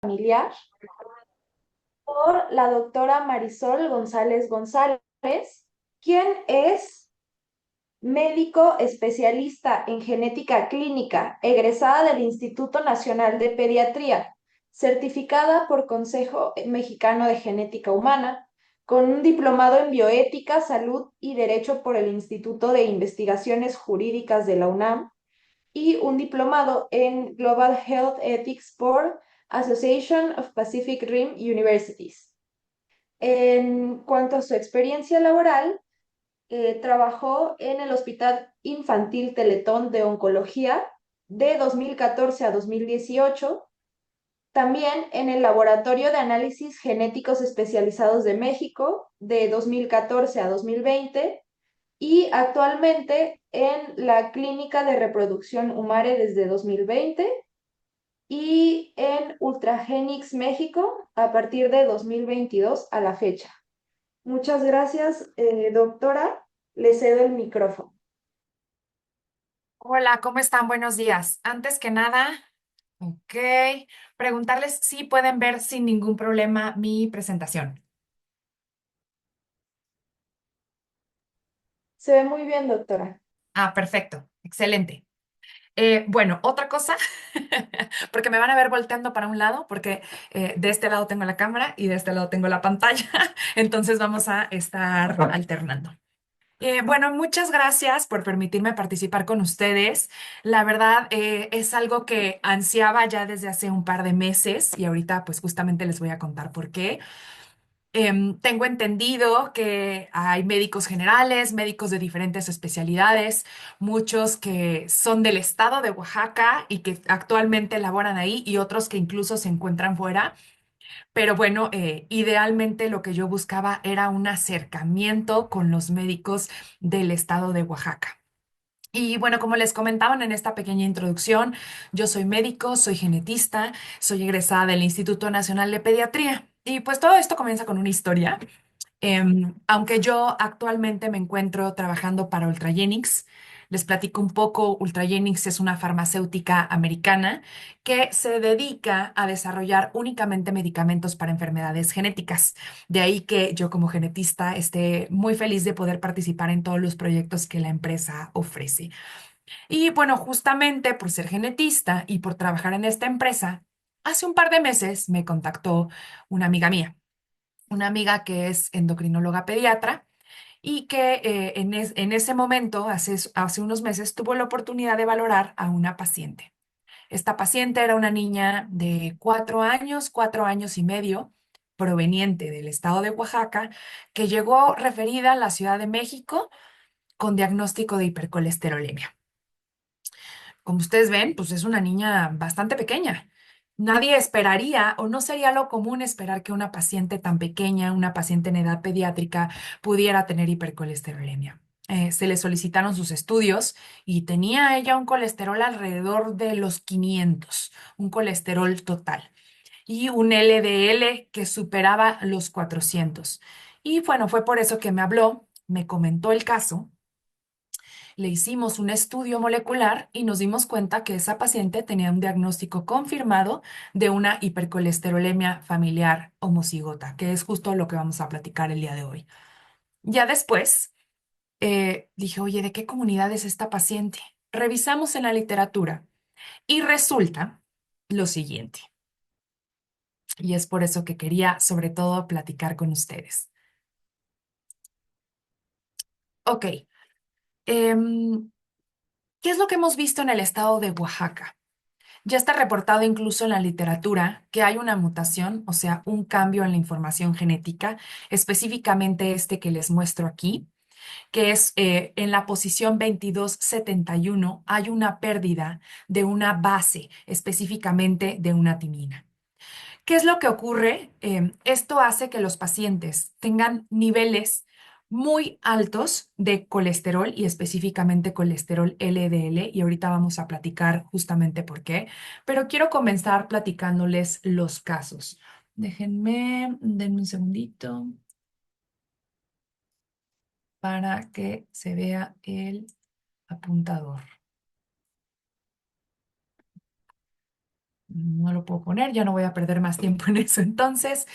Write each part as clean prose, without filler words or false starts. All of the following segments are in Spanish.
Familiar por la doctora Marisol González González, quien es médico especialista en genética clínica, egresada del Instituto Nacional de Pediatría, certificada por Consejo Mexicano de Genética Humana, con un diplomado en bioética, salud y derecho por el Instituto de Investigaciones Jurídicas de la UNAM y un diplomado en Global Health Ethics por Association of Pacific Rim Universities. En cuanto a su experiencia laboral, trabajó en el Hospital Infantil Teletón de Oncología de 2014 a 2018, también en el Laboratorio de Análisis Genéticos Especializados de México de 2014 a 2020 y actualmente en la Clínica de Reproducción Humare desde 2020 y en Ultragenix México a partir de 2022 a la fecha. Muchas gracias, doctora. Le cedo el micrófono. Hola, ¿cómo están? Buenos días. Antes que nada, ok, preguntarles si pueden ver sin ningún problema mi presentación. Se ve muy bien, doctora. Ah, perfecto, excelente. Bueno, otra cosa, porque me van a ver volteando para un lado, porque de este lado tengo la cámara y de este lado tengo la pantalla, entonces vamos a estar alternando. Bueno, muchas gracias por permitirme participar con ustedes. La verdad, es algo que ansiaba ya desde hace un par de meses y ahorita pues justamente les voy a contar por qué. Tengo entendido que hay médicos generales, médicos de diferentes especialidades, muchos que son del estado de Oaxaca y que actualmente laboran ahí y otros que incluso se encuentran fuera. Pero bueno, idealmente lo que yo buscaba era un acercamiento con los médicos del estado de Oaxaca. Y bueno, como les comentaban en esta pequeña introducción, yo soy médico, soy genetista, soy egresada del Instituto Nacional de Pediatría. Y pues todo esto comienza con una historia. Aunque yo actualmente me encuentro trabajando para Ultragenyx, les platico un poco. Ultragenyx es una farmacéutica americana que se dedica a desarrollar únicamente medicamentos para enfermedades genéticas. De ahí que yo como genetista esté muy feliz de poder participar en todos los proyectos que la empresa ofrece. Y bueno, justamente por ser genetista y por trabajar en esta empresa, hace un par de meses me contactó una amiga mía, una amiga que es endocrinóloga pediatra y que en ese momento, hace unos meses, tuvo la oportunidad de valorar a una paciente. Esta paciente era una niña de 4 años, 4 años y medio, proveniente del estado de Oaxaca, que llegó referida a la Ciudad de México con diagnóstico de hipercolesterolemia. Como ustedes ven, pues es una niña bastante pequeña. Nadie esperaría o no sería lo común esperar que una paciente tan pequeña, una paciente en edad pediátrica, pudiera tener hipercolesterolemia. Se le solicitaron sus estudios y tenía ella un colesterol alrededor de los 500, un colesterol total, y un LDL que superaba los 400. Y bueno, fue por eso que me habló, me comentó el caso. Le hicimos un estudio molecular y nos dimos cuenta que esa paciente tenía un diagnóstico confirmado de una hipercolesterolemia familiar homocigota, que es justo lo que vamos a platicar el día de hoy. Ya después dije, oye, ¿de qué comunidad es esta paciente? Revisamos en la literatura y resulta lo siguiente, y es por eso que quería sobre todo platicar con ustedes. Ok, em, ¿qué es lo que hemos visto en el estado de Oaxaca? Ya está reportado incluso en la literatura que hay una mutación, o sea, un cambio en la información genética, específicamente este que les muestro aquí, que es en la posición 2271 hay una pérdida de una base, específicamente de una timina. ¿Qué es lo que ocurre? Esto hace que los pacientes tengan niveles muy altos de colesterol y específicamente colesterol LDL, y ahorita vamos a platicar justamente por qué, pero quiero comenzar platicándoles los casos. Denme un segundito para que se vea el apuntador. No lo puedo poner, ya no voy a perder más tiempo en eso entonces.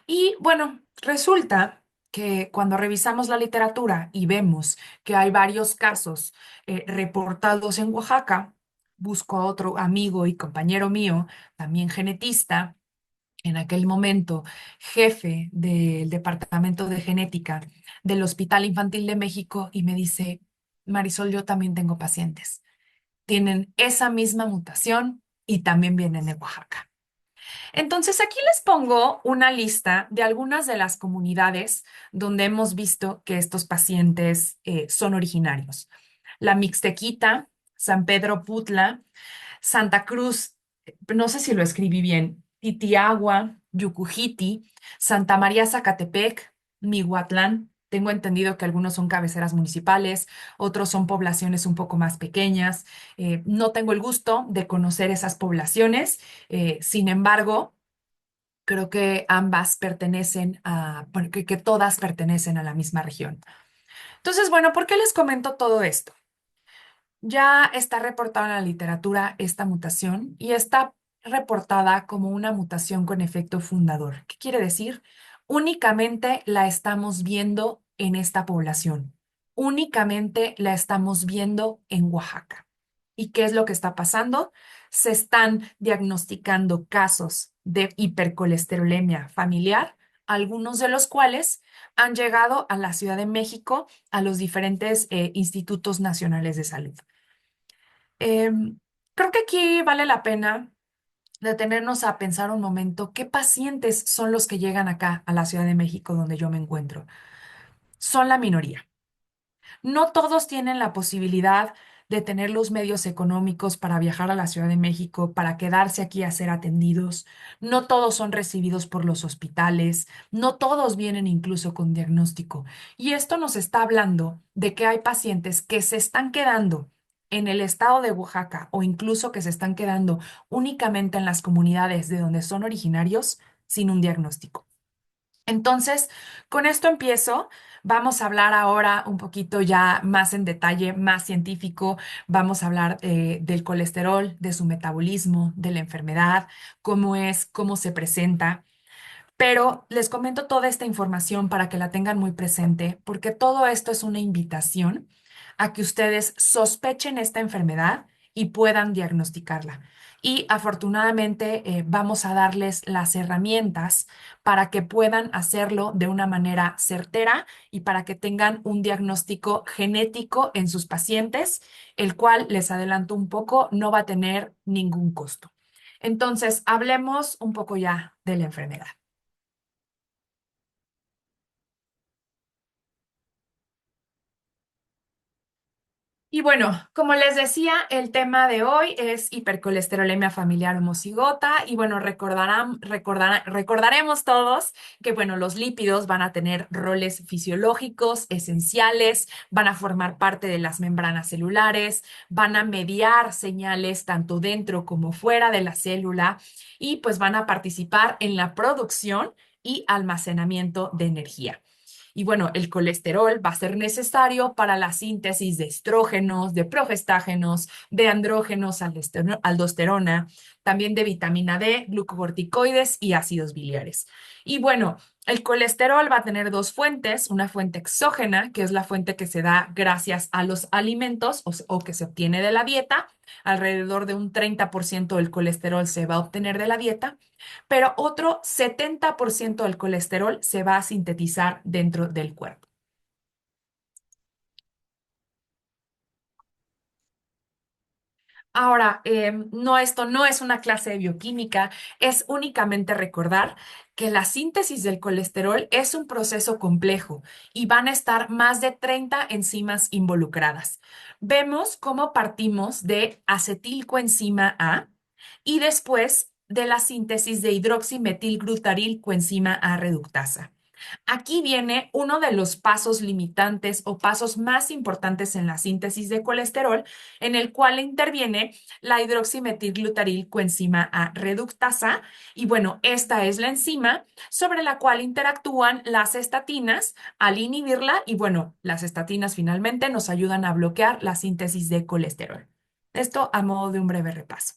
Y bueno, resulta que cuando revisamos la literatura y vemos que hay varios casos reportados en Oaxaca, busco a otro amigo y compañero mío, también genetista, en aquel momento jefe del Departamento de Genética del Hospital Infantil de México, y me dice, Marisol, yo también tengo pacientes. Tienen esa misma mutación y también vienen de Oaxaca. Entonces, aquí les pongo una lista de algunas de las comunidades donde hemos visto que estos pacientes son originarios. La Mixtequita, San Pedro Putla, Santa Cruz, no sé si lo escribí bien, Titiagua, Yucujiti, Santa María Zacatepec, Mihuatlán. Tengo entendido que algunos son cabeceras municipales, otros son poblaciones un poco más pequeñas. No tengo el gusto de conocer esas poblaciones, sin embargo, creo que ambas pertenecen bueno, que todas pertenecen a la misma región. Entonces, bueno, ¿por qué les comento todo esto? Ya está reportada en la literatura esta mutación y está reportada como una mutación con efecto fundador. ¿Qué quiere decir? Únicamente la estamos viendo en esta población. Únicamente la estamos viendo en Oaxaca. ¿Y qué es lo que está pasando? Se están diagnosticando casos de hipercolesterolemia familiar, algunos de los cuales han llegado a la Ciudad de México, a los diferentes institutos nacionales de salud. Em, Creo que aquí vale la pena detenernos a pensar un momento qué pacientes son los que llegan acá a la Ciudad de México donde yo me encuentro. Son la minoría. No todos tienen la posibilidad de tener los medios económicos para viajar a la Ciudad de México, para quedarse aquí a ser atendidos. No todos son recibidos por los hospitales. No todos vienen incluso con diagnóstico. Y esto nos está hablando de que hay pacientes que se están quedando en el estado de Oaxaca o incluso que se están quedando únicamente en las comunidades de donde son originarios sin un diagnóstico. Entonces, con esto empiezo. Vamos a hablar ahora un poquito ya más en detalle, más científico. Vamos a hablar del colesterol, de su metabolismo, de la enfermedad, cómo es, cómo se presenta. Pero les comento toda esta información para que la tengan muy presente, porque todo esto es una invitación a que ustedes sospechen esta enfermedad y puedan diagnosticarla. Y afortunadamente vamos a darles las herramientas para que puedan hacerlo de una manera certera y para que tengan un diagnóstico genético en sus pacientes, el cual, les adelanto un poco, no va a tener ningún costo. Entonces, hablemos un poco ya de la enfermedad. Y bueno, como les decía, el tema de hoy es hipercolesterolemia familiar homocigota y bueno, recordaremos todos que bueno, los lípidos van a tener roles fisiológicos esenciales, van a formar parte de las membranas celulares, van a mediar señales tanto dentro como fuera de la célula y pues van a participar en la producción y almacenamiento de energía. Y bueno, el colesterol va a ser necesario para la síntesis de estrógenos, de progestágenos, de andrógenos, aldosterona, también de vitamina D, glucocorticoides y ácidos biliares. Y bueno, el colesterol va a tener dos fuentes, una fuente exógena, que es la fuente que se da gracias a los alimentos o que se obtiene de la dieta. Alrededor de un 30% del colesterol se va a obtener de la dieta, pero otro 70% del colesterol se va a sintetizar dentro del cuerpo. Ahora, no, esto no es una clase de bioquímica, es únicamente recordar que la síntesis del colesterol es un proceso complejo y van a estar más de 30 enzimas involucradas. Vemos cómo partimos de acetilcoenzima A y después de la síntesis de hidroximetilglutarilcoenzima A reductasa. Aquí viene uno de los pasos limitantes o pasos más importantes en la síntesis de colesterol, en el cual interviene la hidroximetilglutarilcoenzima A reductasa. Y bueno, esta es la enzima sobre la cual interactúan las estatinas al inhibirla. Y bueno, las estatinas finalmente nos ayudan a bloquear la síntesis de colesterol. Esto a modo de un breve repaso.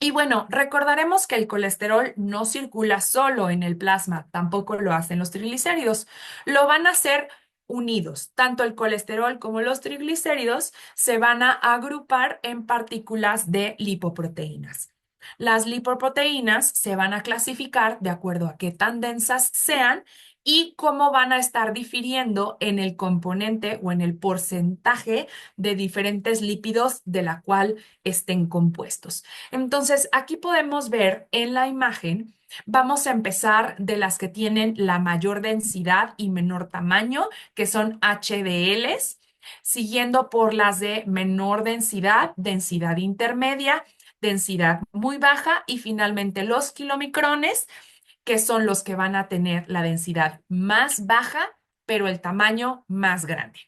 Y bueno, recordaremos que el colesterol no circula solo en el plasma, tampoco lo hacen los triglicéridos. Lo van a hacer unidos. Tanto el colesterol como los triglicéridos se van a agrupar en partículas de lipoproteínas. Las lipoproteínas se van a clasificar de acuerdo a qué tan densas sean y cómo van a estar difiriendo en el componente o en el porcentaje de diferentes lípidos de la cual estén compuestos. Entonces, aquí podemos ver en la imagen, vamos a empezar de las que tienen la mayor densidad y menor tamaño, que son HDLs, siguiendo por las de menor densidad, densidad intermedia, densidad muy baja y finalmente los kilomicrones, que son los que van a tener la densidad más baja, pero el tamaño más grande.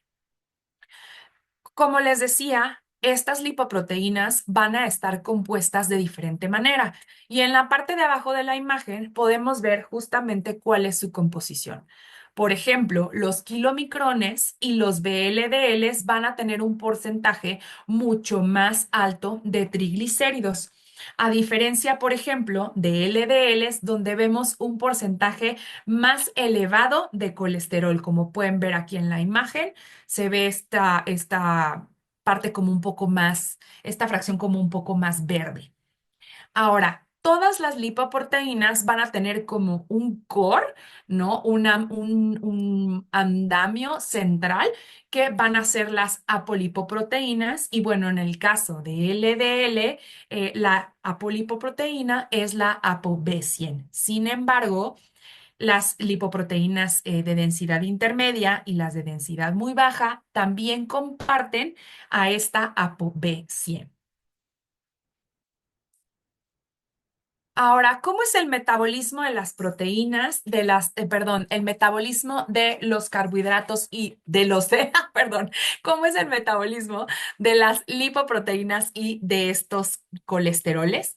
Como les decía, estas lipoproteínas van a estar compuestas de diferente manera y en la parte de abajo de la imagen podemos ver justamente cuál es su composición. Por ejemplo, los kilomicrones y los VLDLs van a tener un porcentaje mucho más alto de triglicéridos. A diferencia, por ejemplo, de LDLs, donde vemos un porcentaje más elevado de colesterol, como pueden ver aquí en la imagen se ve esta parte como un poco más, esta fracción como un poco más verde. Ahora, todas las lipoproteínas van a tener como un core, ¿no? Un andamio central que van a ser las apolipoproteínas. Y bueno, en el caso de LDL, la apolipoproteína es la ApoB100. Sin embargo, las lipoproteínas de densidad intermedia y las de densidad muy baja también comparten a esta ApoB100. Ahora, ¿cómo es el metabolismo de las proteínas, perdón, el metabolismo de los carbohidratos y de perdón, ¿cómo es el metabolismo de las lipoproteínas y de estos colesteroles?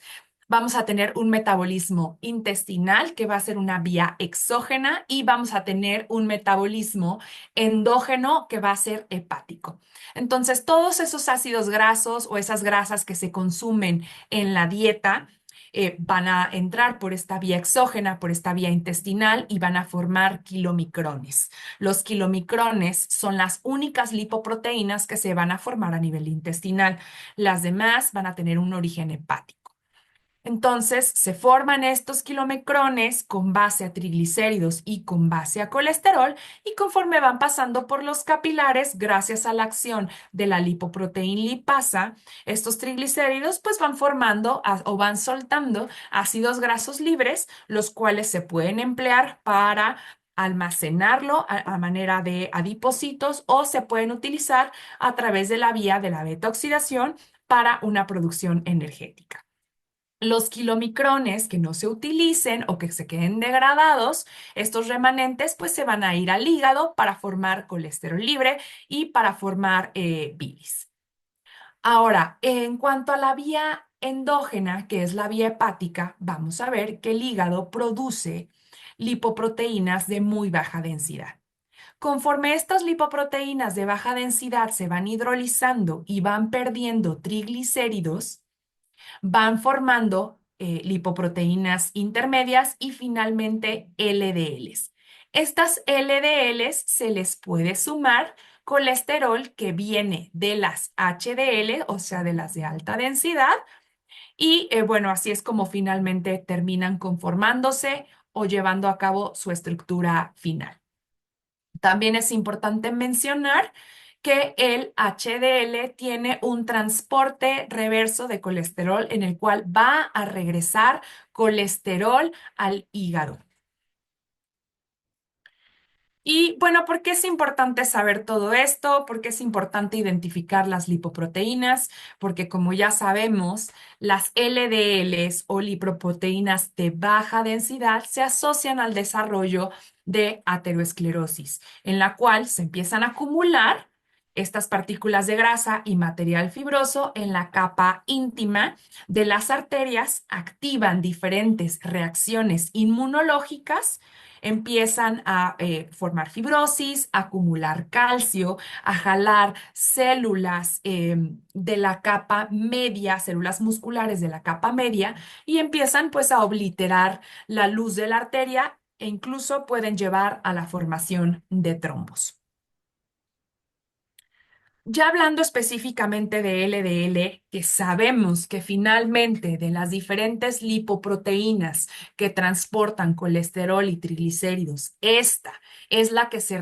Vamos a tener un metabolismo intestinal que va a ser una vía exógena y vamos a tener un metabolismo endógeno que va a ser hepático. Entonces, todos esos ácidos grasos o esas grasas que se consumen en la dieta, van a entrar por esta vía exógena, por esta vía intestinal y van a formar kilomicrones. Los kilomicrones son las únicas lipoproteínas que se van a formar a nivel intestinal. Las demás van a tener un origen hepático. Entonces, se forman estos kilomicrones con base a triglicéridos y con base a colesterol, y conforme van pasando por los capilares, gracias a la acción de la lipoproteína lipasa, estos triglicéridos pues van formando o van soltando ácidos grasos libres, los cuales se pueden emplear para almacenarlo a manera de adipocitos o se pueden utilizar a través de la vía de la beta oxidación para una producción energética. Los kilomicrones que no se utilicen o que se queden degradados, estos remanentes pues se van a ir al hígado para formar colesterol libre y para formar bilis. Ahora, en cuanto a la vía endógena, que es la vía hepática, vamos a ver que el hígado produce lipoproteínas de muy baja densidad. Conforme estas lipoproteínas de baja densidad se van hidrolizando y van perdiendo triglicéridos, van formando lipoproteínas intermedias y finalmente LDLs. Estas LDLs se les puede sumar colesterol que viene de las HDL, o sea, de las de alta densidad, y bueno, así es como finalmente terminan conformándose o llevando a cabo su estructura final. También es importante mencionar que el HDL tiene un transporte reverso de colesterol en el cual va a regresar colesterol al hígado. Y bueno, ¿por qué es importante saber todo esto? ¿Por qué es importante identificar las lipoproteínas? Porque como ya sabemos, las LDLs o lipoproteínas de baja densidad se asocian al desarrollo de aterosclerosis, en la cual se empiezan a acumular estas partículas de grasa y material fibroso en la capa íntima de las arterias, activan diferentes reacciones inmunológicas, empiezan a formar fibrosis, a acumular calcio, a jalar células de la capa media, células musculares de la capa media, y empiezan pues a obliterar la luz de la arteria e incluso pueden llevar a la formación de trombos. Ya hablando específicamente de LDL, que sabemos que finalmente de las diferentes lipoproteínas que transportan colesterol y triglicéridos, esta es la que se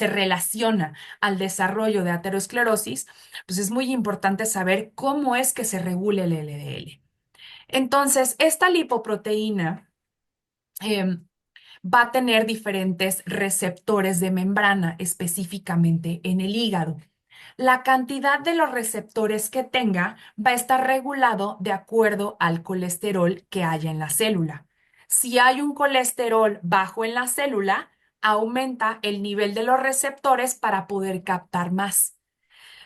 relaciona al desarrollo de aterosclerosis, pues es muy importante saber cómo es que se regula el LDL. Entonces, esta lipoproteína em, va a tener diferentes receptores de membrana, específicamente en el hígado. La cantidad de los receptores que tenga va a estar regulado de acuerdo al colesterol que haya en la célula. Si hay un colesterol bajo en la célula, aumenta el nivel de los receptores para poder captar más.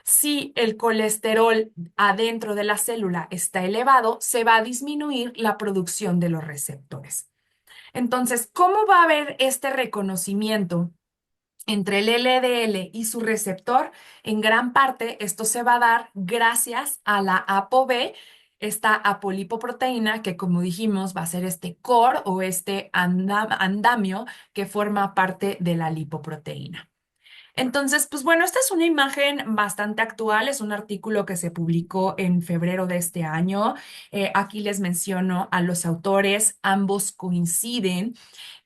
Si el colesterol adentro de la célula está elevado, se va a disminuir la producción de los receptores. Entonces, ¿cómo va a haber este reconocimiento entre el LDL y su receptor? En gran parte, esto se va a dar gracias a la ApoB, esta apolipoproteína que, como dijimos, va a ser este core o este andamio que forma parte de la lipoproteína. Entonces, pues bueno, esta es una imagen bastante actual, es un artículo que se publicó en febrero de este año. Aquí les menciono a los autores, ambos coinciden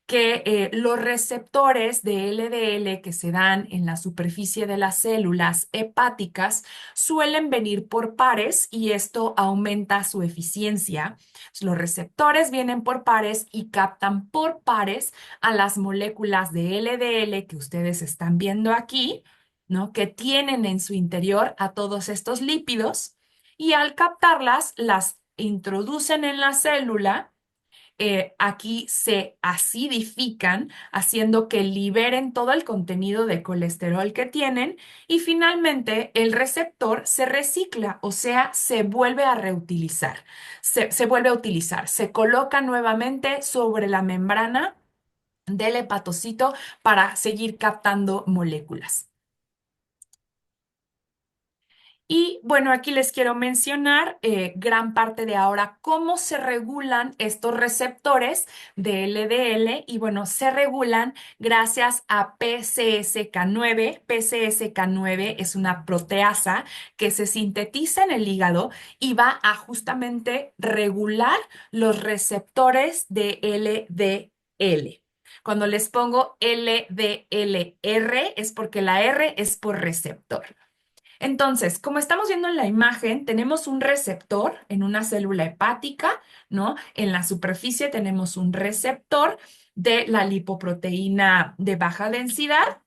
que los receptores de LDL que se dan en la superficie de las células hepáticas suelen venir por pares y esto aumenta su eficiencia. Los receptores vienen por pares y captan por pares a las moléculas de LDL que ustedes están viendo aquí, ¿no? Que tienen en su interior a todos estos lípidos y al captarlas las introducen en la célula. Aquí se acidifican, haciendo que liberen todo el contenido de colesterol que tienen y finalmente el receptor se recicla, o sea, se vuelve a reutilizar, se vuelve a utilizar, se coloca nuevamente sobre la membrana del hepatocito para seguir captando moléculas. Y bueno, aquí les quiero mencionar gran parte de ahora cómo se regulan estos receptores de LDL y bueno, se regulan gracias a PCSK9. PCSK9 es una proteasa que se sintetiza en el hígado y va a justamente regular los receptores de LDL. Cuando les pongo LDLR es porque la R es por receptor. Entonces, como estamos viendo en la imagen, tenemos un receptor en una célula hepática, ¿no? En la superficie tenemos un receptor de la lipoproteína de baja densidad.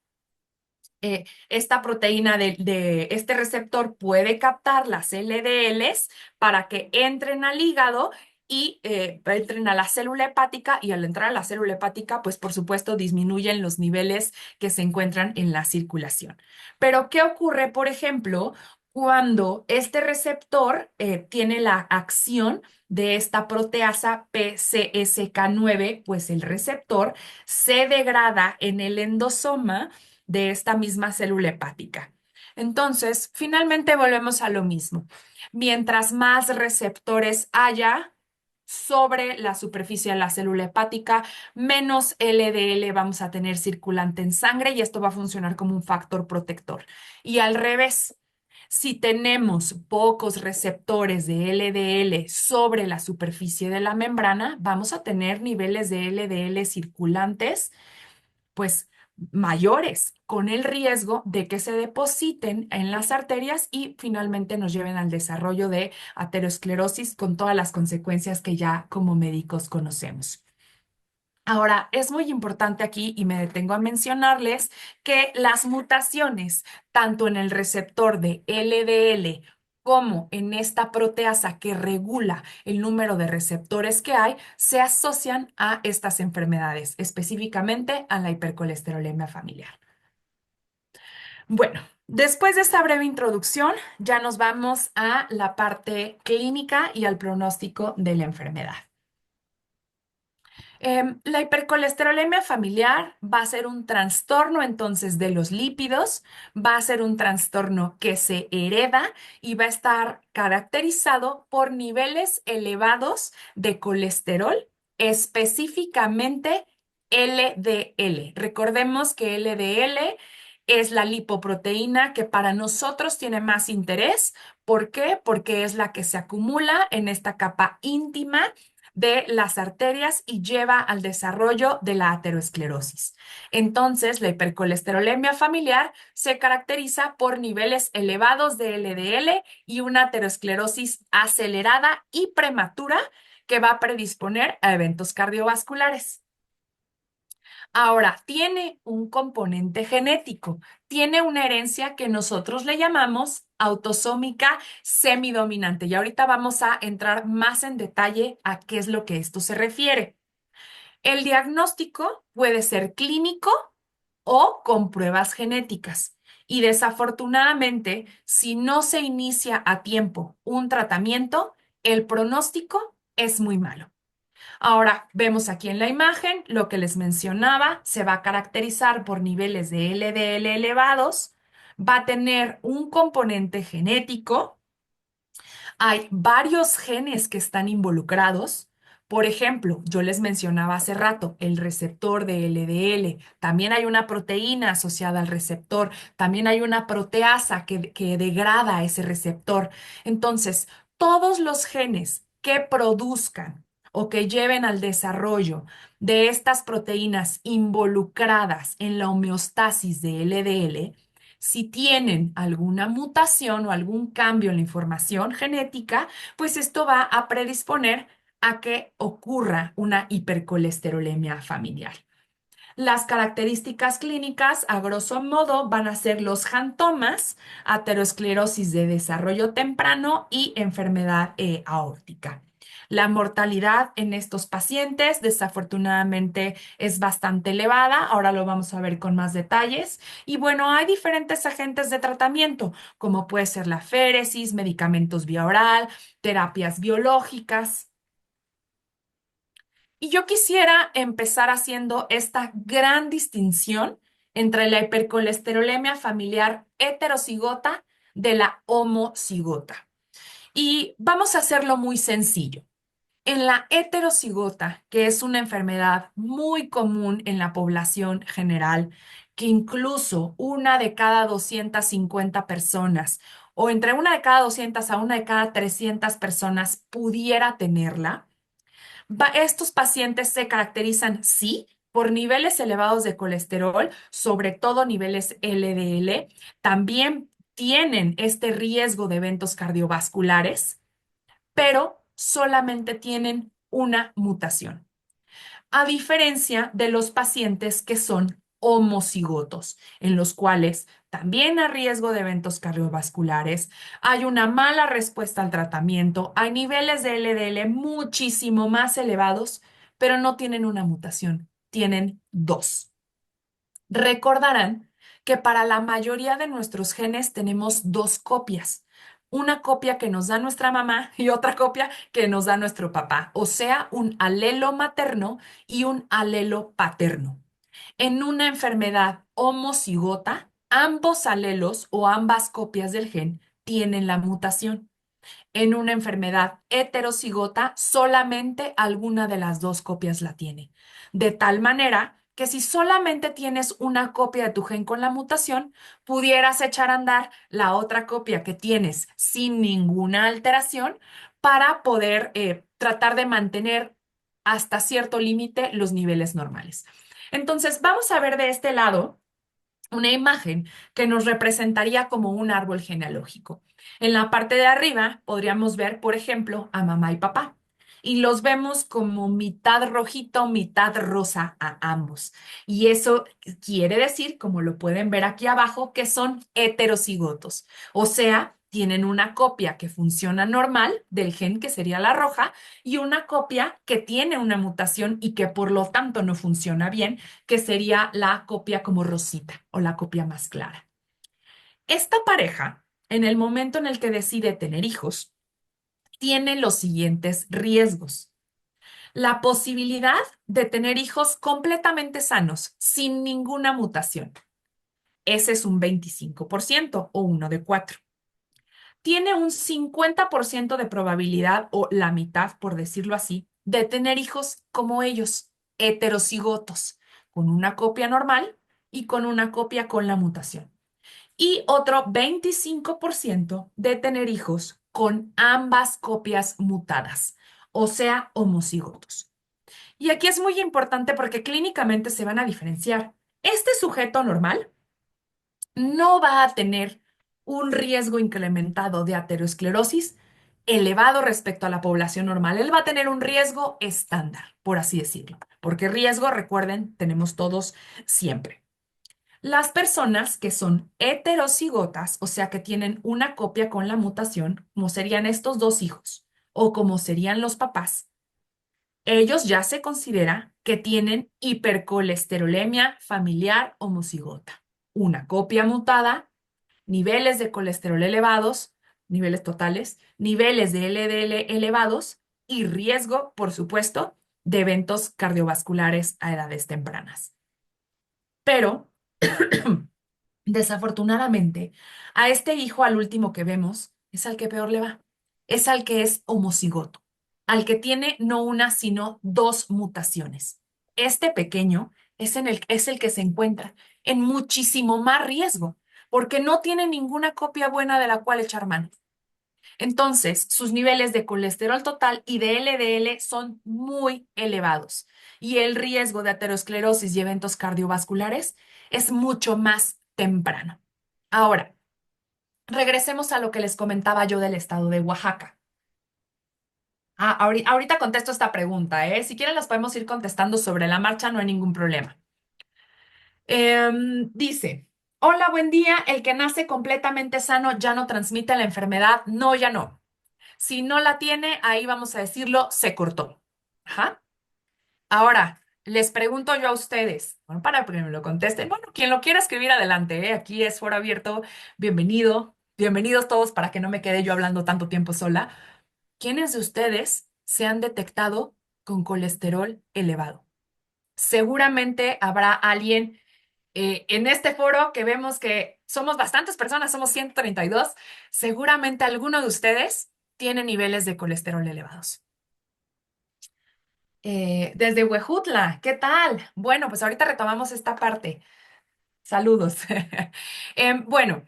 Esta proteína de este receptor puede captar las LDLs para que entren al hígado y entren a la célula hepática y al entrar a la célula hepática, pues por supuesto disminuyen los niveles que se encuentran en la circulación. Pero, ¿qué ocurre, por ejemplo, cuando este receptor tiene la acción de esta proteasa PCSK9? Pues el receptor se degrada en el endosoma de esta misma célula hepática. Entonces, finalmente volvemos a lo mismo. Mientras más receptores haya sobre la superficie de la célula hepática, menos LDL vamos a tener circulante en sangre y esto va a funcionar como un factor protector. Y al revés, si tenemos pocos receptores de LDL sobre la superficie de la membrana, vamos a tener niveles de LDL circulantes pues mayores, con el riesgo de que se depositen en las arterias y finalmente nos lleven al desarrollo de aterosclerosis con todas las consecuencias que ya como médicos conocemos. Ahora, es muy importante aquí y me detengo a mencionarles que las mutaciones, tanto en el receptor de LDL como en esta proteasa que regula el número de receptores que hay, se asocian a estas enfermedades, específicamente a la hipercolesterolemia familiar. Bueno. Después de esta breve introducción, ya nos vamos a la parte clínica y al pronóstico de la enfermedad. La hipercolesterolemia familiar va a ser un trastorno entonces de los lípidos, va a ser un trastorno que se hereda y va a estar caracterizado por niveles elevados de colesterol, específicamente LDL. Recordemos que LDL es la lipoproteína que para nosotros tiene más interés. ¿Por qué? Porque es la que se acumula en esta capa íntima de las arterias y lleva al desarrollo de la aterosclerosis. Entonces, la hipercolesterolemia familiar se caracteriza por niveles elevados de LDL y una aterosclerosis acelerada y prematura que va a predisponer a eventos cardiovasculares. Ahora, tiene un componente genético, tiene una herencia que nosotros le llamamos autosómica semidominante. Y ahorita vamos a entrar más en detalle a qué es lo que esto se refiere. El diagnóstico puede ser clínico o con pruebas genéticas. Y desafortunadamente, si no se inicia a tiempo un tratamiento, el pronóstico es muy malo. Ahora vemos aquí en la imagen lo que les mencionaba, se va a caracterizar por niveles de LDL elevados, va a tener un componente genético, hay varios genes que están involucrados. Por ejemplo, yo les mencionaba hace rato el receptor de LDL. También hay una proteína asociada al receptor. También hay una proteasa que degrada ese receptor. Entonces, todos los genes que produzcan o que lleven al desarrollo de estas proteínas involucradas en la homeostasis de LDL, si tienen alguna mutación o algún cambio en la información genética, pues esto va a predisponer a que ocurra una hipercolesterolemia familiar. Las características clínicas, a grosso modo, van a ser los jantomas, aterosclerosis de desarrollo temprano y enfermedad aórtica. La mortalidad en estos pacientes, desafortunadamente, es bastante elevada. Ahora lo vamos a ver con más detalles. Y bueno, hay diferentes agentes de tratamiento, como puede ser la féresis, medicamentos vía oral, terapias biológicas. Y yo quisiera empezar haciendo esta gran distinción entre la hipercolesterolemia familiar heterocigota de la homocigota. Y vamos a hacerlo muy sencillo. En la heterocigota, que es una enfermedad muy común en la población general, que incluso una de cada 250 personas, o entre una de cada 200 a una de cada 300 personas pudiera tenerla, estos pacientes se caracterizan, sí, por niveles elevados de colesterol, sobre todo niveles LDL. También tienen este riesgo de eventos cardiovasculares, pero solamente tienen una mutación, a diferencia de los pacientes que son homocigotos, en los cuales también hay riesgo de eventos cardiovasculares, hay una mala respuesta al tratamiento, hay niveles de LDL muchísimo más elevados, pero no tienen una mutación, tienen dos. Recordarán que para la mayoría de nuestros genes tenemos dos copias. Una copia que nos da nuestra mamá y otra copia que nos da nuestro papá, o sea, un alelo materno y un alelo paterno. En una enfermedad homocigota, ambos alelos o ambas copias del gen tienen la mutación. En una enfermedad heterocigota, solamente alguna de las dos copias la tiene. De tal manera que si solamente tienes una copia de tu gen con la mutación, pudieras echar a andar la otra copia que tienes sin ninguna alteración para poder tratar de mantener hasta cierto límite los niveles normales. Entonces, vamos a ver de este lado una imagen que nos representaría como un árbol genealógico. En la parte de arriba podríamos ver, por ejemplo, a mamá y papá. Y los vemos como mitad rojito, mitad rosa a ambos. Y eso quiere decir, como lo pueden ver aquí abajo, que son heterocigotos. O sea, tienen una copia que funciona normal del gen que sería la roja y una copia que tiene una mutación y que por lo tanto no funciona bien, que sería la copia como rosita o la copia más clara. Esta pareja, en el momento en el que decide tener hijos, tiene los siguientes riesgos. La posibilidad de tener hijos completamente sanos, sin ninguna mutación. Ese es un 25% o uno de cuatro. Tiene un 50% de probabilidad, o la mitad, por decirlo así, de tener hijos como ellos, heterocigotos, con una copia normal y con una copia con la mutación. Y otro 25% de tener hijos con ambas copias mutadas, o sea, homocigotos. Y aquí es muy importante porque clínicamente se van a diferenciar. Este sujeto normal no va a tener un riesgo incrementado de aterosclerosis elevado respecto a la población normal. Él va a tener un riesgo estándar, por así decirlo, porque riesgo, recuerden, tenemos todos siempre. Las personas que son heterocigotas, o sea, que tienen una copia con la mutación, como serían estos dos hijos o como serían los papás, ellos ya se considera que tienen hipercolesterolemia familiar homocigota, una copia mutada, niveles de colesterol elevados, niveles totales, niveles de LDL elevados y riesgo, por supuesto, de eventos cardiovasculares a edades tempranas. Pero, desafortunadamente, a este hijo, al último que vemos, es al que peor le va. Es al que es homocigoto, al que tiene no una, sino dos mutaciones. Este pequeño es el que se encuentra en muchísimo más riesgo, porque no tiene ninguna copia buena de la cual echar mano. Entonces, sus niveles de colesterol total y de LDL son muy elevados y el riesgo de aterosclerosis y eventos cardiovasculares es mucho más temprano. Ahora, regresemos a lo que les comentaba yo del estado de Oaxaca. Ahorita contesto esta pregunta, ¿eh? Si quieren las podemos ir contestando sobre la marcha, no hay ningún problema. Dice, hola, buen día, el que nace completamente sano ya no transmite la enfermedad. No, ya no. Si no la tiene, ahí vamos a decirlo, se cortó. Ajá. Ahora, les pregunto yo a ustedes, bueno, para que me lo contesten. Bueno, quien lo quiera escribir adelante, ¿eh? Aquí es foro abierto. Bienvenido. Bienvenidos todos para que no me quede yo hablando tanto tiempo sola. ¿Quiénes de ustedes se han detectado con colesterol elevado? Seguramente habrá alguien en este foro que vemos que somos bastantes personas, somos 132. Seguramente alguno de ustedes tiene niveles de colesterol elevados. Desde Huejutla, ¿qué tal? Bueno, pues ahorita retomamos esta parte. Saludos. Bueno,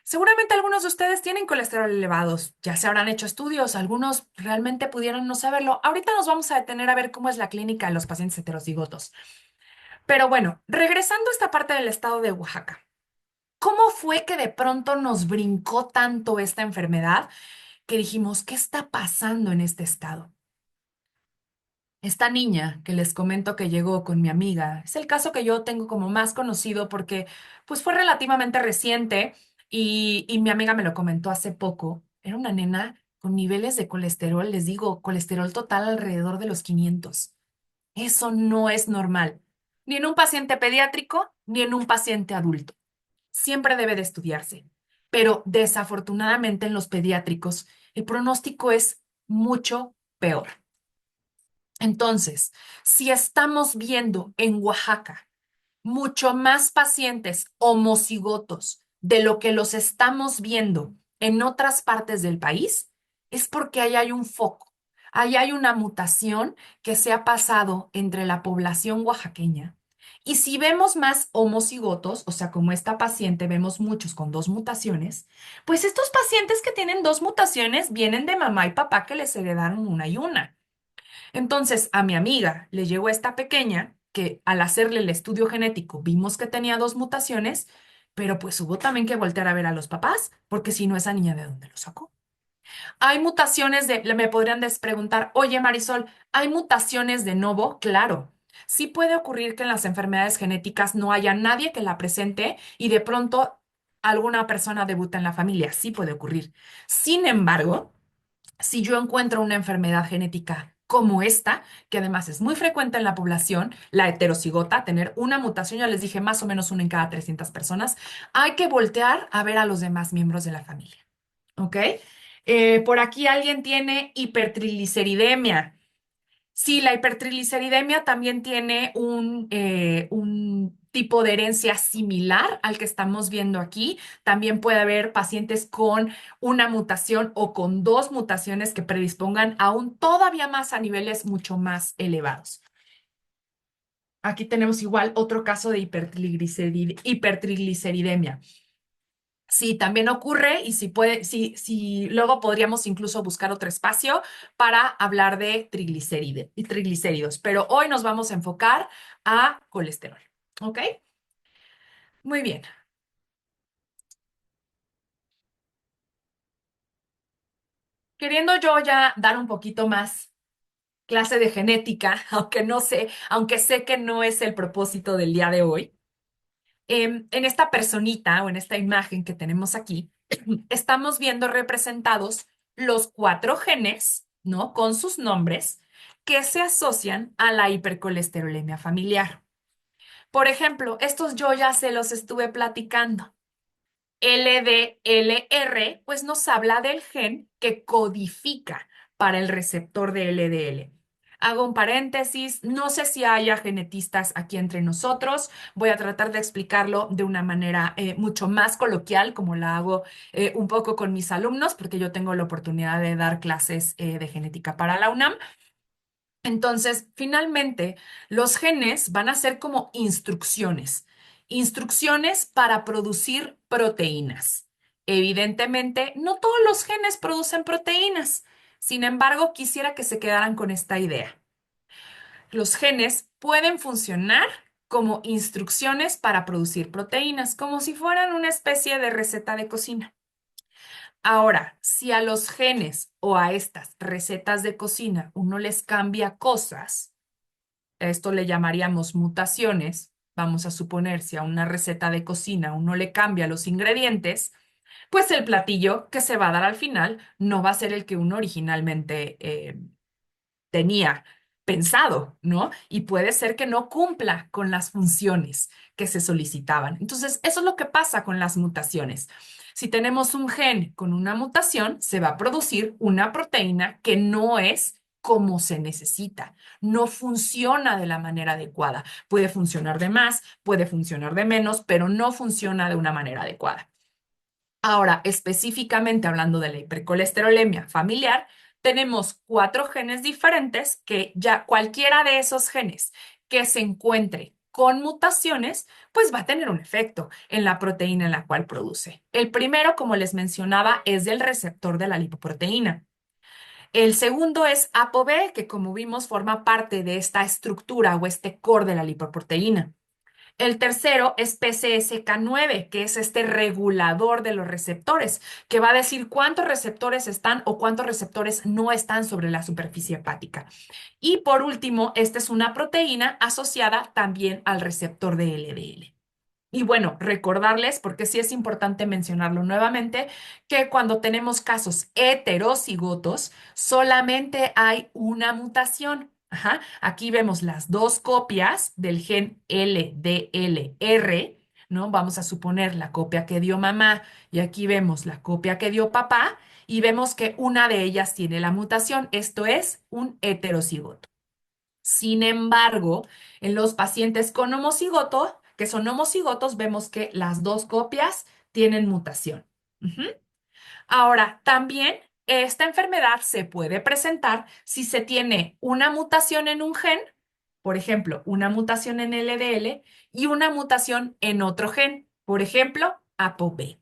seguramente algunos de ustedes tienen colesterol elevados. Ya se habrán hecho estudios, algunos realmente pudieron no saberlo. Ahorita nos vamos a detener a ver cómo es la clínica de los pacientes heterocigotos. Pero bueno, regresando a esta parte del estado de Oaxaca. ¿Cómo fue que de pronto nos brincó tanto esta enfermedad que dijimos, ¿qué está pasando en este estado? Esta niña que les comento que llegó con mi amiga, es el caso que yo tengo como más conocido porque pues fue relativamente reciente y mi amiga me lo comentó hace poco. Era una nena con niveles de colesterol, les digo, colesterol total alrededor de los 500. Eso no es normal, ni en un paciente pediátrico ni en un paciente adulto. Siempre debe de estudiarse, pero desafortunadamente en los pediátricos el pronóstico es mucho peor. Entonces, si estamos viendo en Oaxaca mucho más pacientes homocigotos de lo que los estamos viendo en otras partes del país, es porque ahí hay un foco, ahí hay una mutación que se ha pasado entre la población oaxaqueña. Y si vemos más homocigotos, o sea, como esta paciente, vemos muchos con dos mutaciones, pues estos pacientes que tienen dos mutaciones vienen de mamá y papá que les heredaron una y una. Entonces, a mi amiga le llegó esta pequeña que al hacerle el estudio genético vimos que tenía dos mutaciones, pero pues hubo también que voltear a ver a los papás, porque si no, esa niña de dónde lo sacó. Hay mutaciones me podrían preguntar, oye Marisol, ¿hay mutaciones de novo? Claro. Sí puede ocurrir que en las enfermedades genéticas no haya nadie que la presente y de pronto alguna persona debuta en la familia. Sí puede ocurrir. Sin embargo, si yo encuentro una enfermedad genética como esta, que además es muy frecuente en la población, la heterocigota, tener una mutación, ya les dije, más o menos una en cada 300 personas, hay que voltear a ver a los demás miembros de la familia. ¿Ok? Por aquí alguien tiene hipertrigliceridemia. Sí, la hipertrigliceridemia también tiene un tipo de herencia similar al que estamos viendo aquí. También puede haber pacientes con una mutación o con dos mutaciones que predispongan aún todavía más a niveles mucho más elevados. Aquí tenemos igual otro caso de hipertrigliceridemia. Sí, también ocurre y si puede, si luego podríamos incluso buscar otro espacio para hablar de triglicéridos, pero hoy nos vamos a enfocar a colesterol. ¿Ok? Muy bien. Queriendo yo ya dar un poquito más clase de genética, aunque no sé, aunque sé que no es el propósito del día de hoy, en esta personita o en esta imagen que tenemos aquí, estamos viendo representados los cuatro genes, ¿no? Con sus nombres que se asocian a la hipercolesterolemia familiar. Por ejemplo, estos yo ya se los estuve platicando. LDLR, pues nos habla del gen que codifica para el receptor de LDL. Hago un paréntesis, no sé si haya genetistas aquí entre nosotros, voy a tratar de explicarlo de una manera mucho más coloquial, como la hago un poco con mis alumnos, porque yo tengo la oportunidad de dar clases de genética para la UNAM. Entonces, finalmente, los genes van a ser como instrucciones, instrucciones para producir proteínas. Evidentemente, no todos los genes producen proteínas. Sin embargo, quisiera que se quedaran con esta idea. Los genes pueden funcionar como instrucciones para producir proteínas, como si fueran una especie de receta de cocina. Ahora, si a los genes o a estas recetas de cocina uno les cambia cosas, esto le llamaríamos mutaciones. Vamos a suponer si a una receta de cocina uno le cambia los ingredientes, pues el platillo que se va a dar al final no va a ser el que uno originalmente tenía pensado, ¿no? Y puede ser que no cumpla con las funciones que se solicitaban. Entonces, eso es lo que pasa con las mutaciones. Si tenemos un gen con una mutación, se va a producir una proteína que no es como se necesita, no funciona de la manera adecuada. Puede funcionar de más, puede funcionar de menos, pero no funciona de una manera adecuada. Ahora, específicamente hablando de la hipercolesterolemia familiar, tenemos cuatro genes diferentes que ya cualquiera de esos genes que se encuentre con mutaciones, pues va a tener un efecto en la proteína en la cual produce. El primero, como les mencionaba, es del receptor de la lipoproteína. El segundo es ApoB, que como vimos forma parte de esta estructura o este core de la lipoproteína. El tercero es PCSK9, que es este regulador de los receptores, que va a decir cuántos receptores están o cuántos receptores no están sobre la superficie hepática. Y por último, esta es una proteína asociada también al receptor de LDL. Y bueno, recordarles, porque sí es importante mencionarlo nuevamente, que cuando tenemos casos heterocigotos, solamente hay una mutación. Ajá. Aquí vemos las dos copias del gen LDLR, ¿no? Vamos a suponer la copia que dio mamá y aquí vemos la copia que dio papá y vemos que una de ellas tiene la mutación. Esto es un heterocigoto. Sin embargo, en los pacientes con homocigoto, que son homocigotos, vemos que las dos copias tienen mutación. Ujú. Ahora, también esta enfermedad se puede presentar si se tiene una mutación en un gen, por ejemplo, una mutación en LDL y una mutación en otro gen, por ejemplo, ApoB.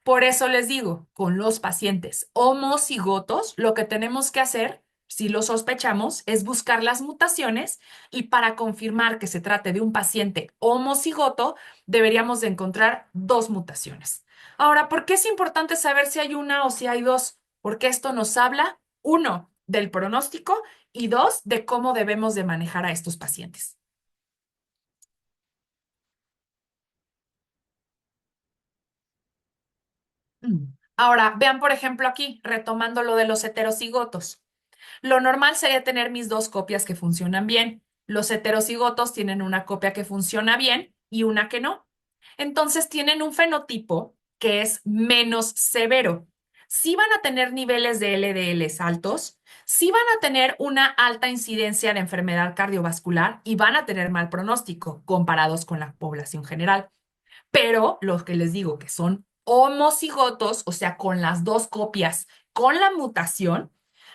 Por eso les digo, con los pacientes homocigotos, lo que tenemos que hacer, si lo sospechamos, es buscar las mutaciones y para confirmar que se trate de un paciente homocigoto, deberíamos de encontrar dos mutaciones. Ahora, ¿por qué es importante saber si hay una o si hay dos? Porque esto nos habla, uno, del pronóstico y dos, de cómo debemos de manejar a estos pacientes. Ahora, vean, por ejemplo, aquí, retomando lo de los heterocigotos. Lo normal sería tener mis dos copias que funcionan bien. Los heterocigotos tienen una copia que funciona bien y una que no. Entonces tienen un fenotipo que es menos severo. Sí van a tener niveles de LDLs altos, sí van a tener una alta incidencia de enfermedad cardiovascular y van a tener mal pronóstico comparados con la población general. Pero los que les digo que son homocigotos, o sea, con las dos copias, con la mutación,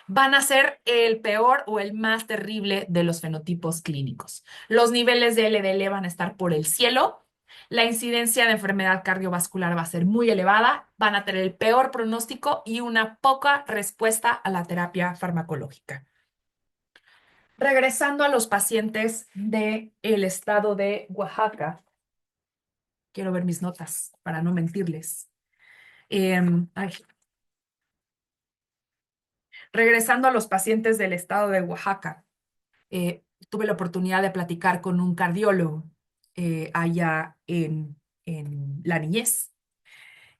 van a ser el peor o el más terrible de los fenotipos clínicos. Los niveles de LDL van a estar por el cielo, la incidencia de enfermedad cardiovascular va a ser muy elevada, van a tener el peor pronóstico y una poca respuesta a la terapia farmacológica. Regresando a los pacientes del estado de Oaxaca, quiero ver mis notas para no mentirles. Ay, regresando a los pacientes del estado de Oaxaca, tuve la oportunidad de platicar con un cardiólogo allá en la niñez.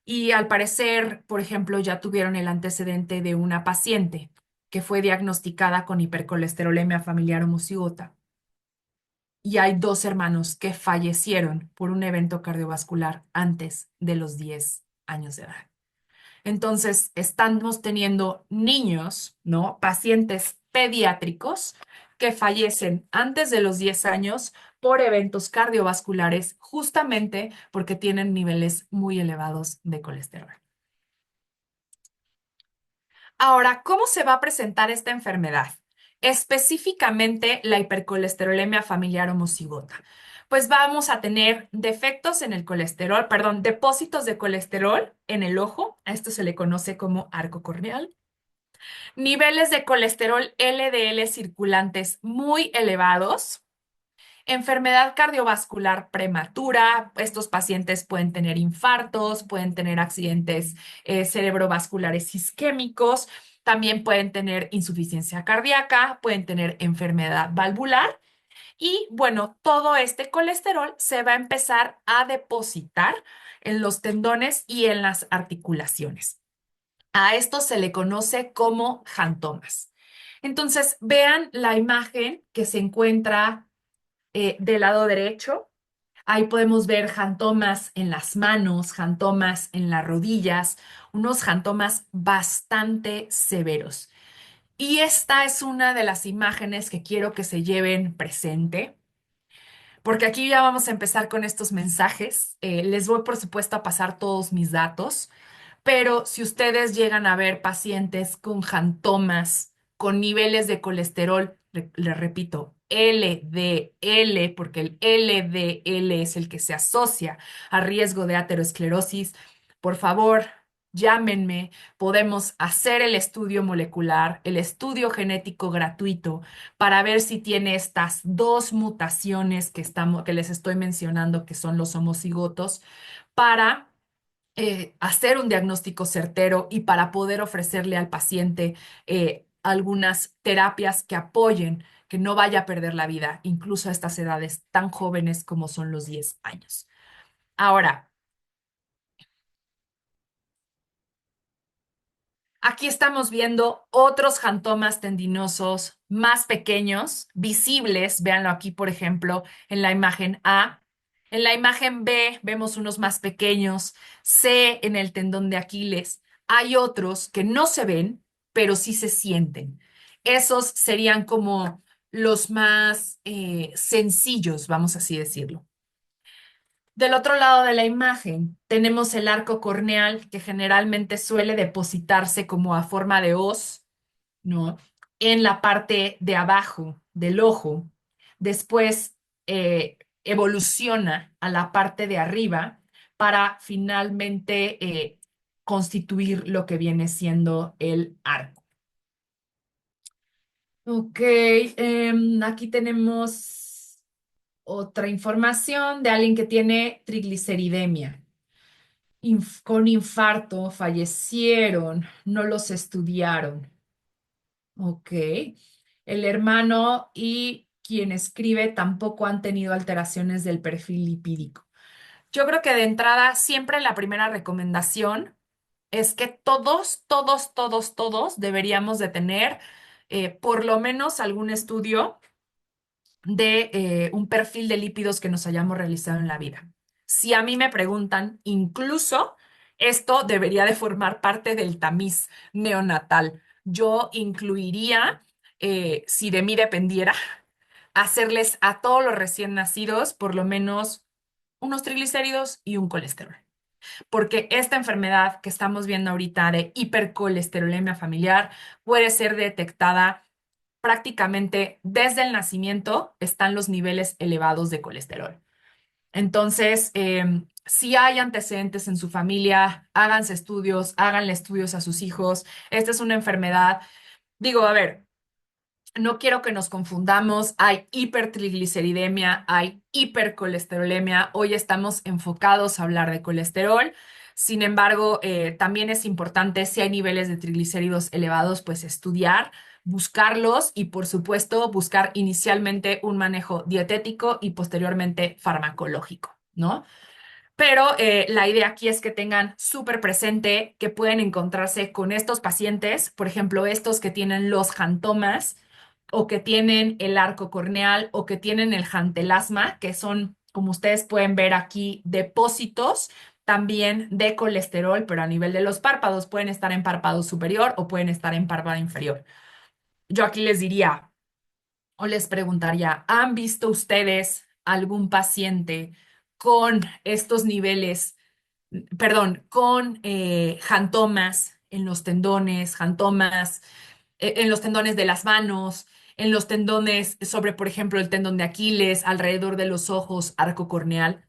Y al parecer, por ejemplo, ya tuvieron el antecedente de una paciente que fue diagnosticada con hipercolesterolemia familiar homocigota. Y hay dos hermanos que fallecieron por un evento cardiovascular antes de los 10 años de edad. Entonces, estamos teniendo niños, ¿no? Pacientes pediátricos que fallecen antes de los 10 años por eventos cardiovasculares, justamente porque tienen niveles muy elevados de colesterol. Ahora, ¿cómo se va a presentar esta enfermedad? Específicamente la hipercolesterolemia familiar homocigota. Pues vamos a tener defectos en el colesterol, perdón, depósitos de colesterol en el ojo, a esto se le conoce como arco corneal, niveles de colesterol LDL circulantes muy elevados, enfermedad cardiovascular prematura. Estos pacientes pueden tener infartos, pueden tener accidentes cerebrovasculares isquémicos, también pueden tener insuficiencia cardíaca, pueden tener enfermedad valvular. Y bueno, todo este colesterol se va a empezar a depositar en los tendones y en las articulaciones. A esto se le conoce como jantomas. Entonces, vean la imagen que se encuentra del lado derecho. Ahí podemos ver jantomas en las manos, jantomas en las rodillas, unos jantomas bastante severos. Y esta es una de las imágenes que quiero que se lleven presente, porque aquí ya vamos a empezar con estos mensajes. Les voy, por supuesto, a pasar todos mis datos. Pero si ustedes llegan a ver pacientes con jantomas, con niveles de colesterol, les repito, LDL, porque el LDL es el que se asocia a riesgo de aterosclerosis, por favor, llámenme. Podemos hacer el estudio molecular, el estudio genético gratuito para ver si tiene estas dos mutaciones que les estoy mencionando, que son los homocigotos, para hacer un diagnóstico certero y para poder ofrecerle al paciente algunas terapias que apoyen que no vaya a perder la vida, incluso a estas edades tan jóvenes como son los 10 años. Ahora, aquí estamos viendo otros jantomas tendinosos más pequeños, visibles. Véanlo aquí, por ejemplo, en la imagen A. En la imagen B vemos unos más pequeños, C en el tendón de Aquiles. Hay otros que no se ven, pero sí se sienten. Esos serían como los más sencillos, vamos así decirlo. Del otro lado de la imagen tenemos el arco corneal que generalmente suele depositarse como a forma de hoz, ¿no? En la parte de abajo del ojo. Después evoluciona a la parte de arriba para finalmente constituir lo que viene siendo el arco. Ok, aquí tenemos otra información de alguien que tiene trigliceridemia. Con infarto, fallecieron, no los estudiaron. Ok. El hermano y quien escribe tampoco han tenido alteraciones del perfil lipídico. Yo creo que de entrada, siempre la primera recomendación es que todos deberíamos de tener por lo menos algún estudio de un perfil de lípidos que nos hayamos realizado en la vida. Si a mí me preguntan, incluso esto debería de formar parte del tamiz neonatal. Yo incluiría, si de mí dependiera, hacerles a todos los recién nacidos por lo menos unos triglicéridos y un colesterol. Porque esta enfermedad que estamos viendo ahorita de hipercolesterolemia familiar puede ser detectada prácticamente desde el nacimiento, están los niveles elevados de colesterol. Entonces, si hay antecedentes en su familia, háganse estudios, háganle estudios a sus hijos. Esta es una enfermedad, digo, a ver, no quiero que nos confundamos, hay hipertrigliceridemia, hay hipercolesterolemia, hoy estamos enfocados a hablar de colesterol, sin embargo, también es importante si hay niveles de triglicéridos elevados, pues estudiar, buscarlos y por supuesto buscar inicialmente un manejo dietético y posteriormente farmacológico, ¿no? Pero la idea aquí es que tengan súper presente que pueden encontrarse con estos pacientes, por ejemplo, estos que tienen los jantomas o que tienen el arco corneal o que tienen el jantelasma, que son, como ustedes pueden ver aquí, depósitos también de colesterol, pero a nivel de los párpados pueden estar en párpado superior o pueden estar en párpado inferior. Yo aquí les diría o les preguntaría, ¿han visto ustedes algún paciente con estos niveles, perdón, con jantomas en los tendones, jantomas en los tendones de las manos, en los tendones sobre, por ejemplo, el tendón de Aquiles, alrededor de los ojos, arco corneal?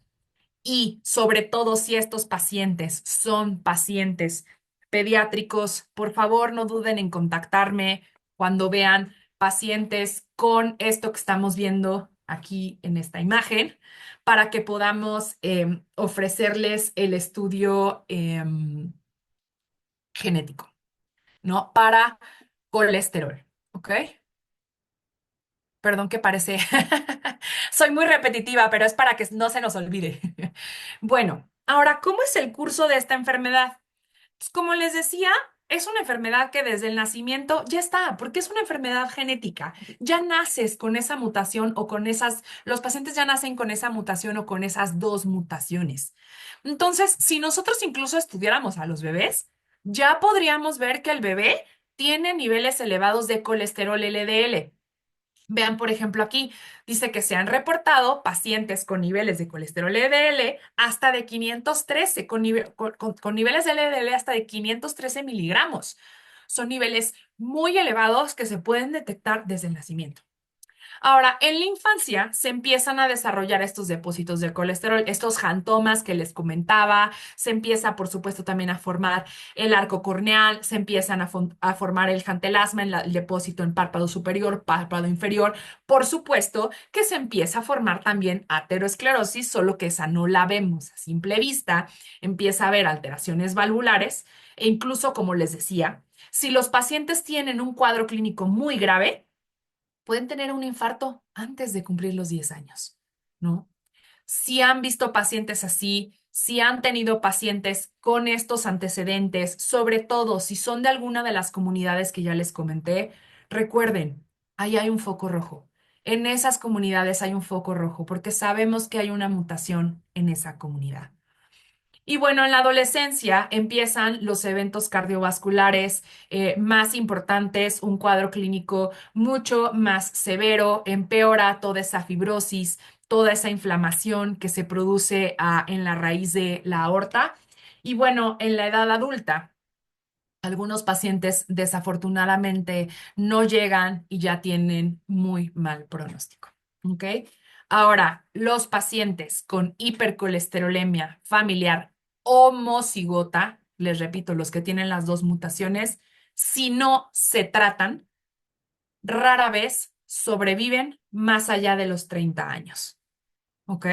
Y sobre todo si estos pacientes son pacientes pediátricos, por favor no duden en contactarme cuando vean pacientes con esto que estamos viendo aquí en esta imagen para que podamos ofrecerles el estudio genético, ¿no? Para colesterol, ¿ok? Perdón que parece. Soy muy repetitiva, pero es para que no se nos olvide. Bueno, ahora, ¿cómo es el curso de esta enfermedad? Pues como les decía, es una enfermedad que desde el nacimiento ya está, porque es una enfermedad genética. Ya naces con esa mutación o con esas, los pacientes ya nacen con esa mutación o con esas dos mutaciones. Entonces, si nosotros incluso estudiáramos a los bebés, ya podríamos ver que el bebé tiene niveles elevados de colesterol LDL. Vean, por ejemplo, aquí dice que se han reportado pacientes con niveles de colesterol LDL hasta de 513, con niveles de LDL hasta de 513 miligramos. Son niveles muy elevados que se pueden detectar desde el nacimiento. Ahora, en la infancia se empiezan a desarrollar estos depósitos de colesterol, estos jantomas que les comentaba, se empieza, por supuesto, también a formar el arco corneal, se empiezan a formar el jantelasma, el depósito en párpado superior, párpado inferior. Por supuesto que se empieza a formar también aterosclerosis, solo que esa no la vemos a simple vista, empieza a haber alteraciones valvulares e incluso, como les decía, si los pacientes tienen un cuadro clínico muy grave, pueden tener un infarto antes de cumplir los 10 años, ¿no? Si han visto pacientes así, si han tenido pacientes con estos antecedentes, sobre todo si son de alguna de las comunidades que ya les comenté, recuerden, ahí hay un foco rojo. En esas comunidades hay un foco rojo porque sabemos que hay una mutación en esa comunidad. Y bueno, en la adolescencia empiezan los eventos cardiovasculares más importantes, un cuadro clínico mucho más severo, empeora toda esa fibrosis, toda esa inflamación que se produce en la raíz de la aorta. Y bueno, en la edad adulta, algunos pacientes desafortunadamente no llegan y ya tienen muy mal pronóstico. ¿Ok? Ahora, los pacientes con hipercolesterolemia familiar homocigota, les repito, los que tienen las dos mutaciones, si no se tratan, rara vez sobreviven más allá de los 30 años. ¿Ok?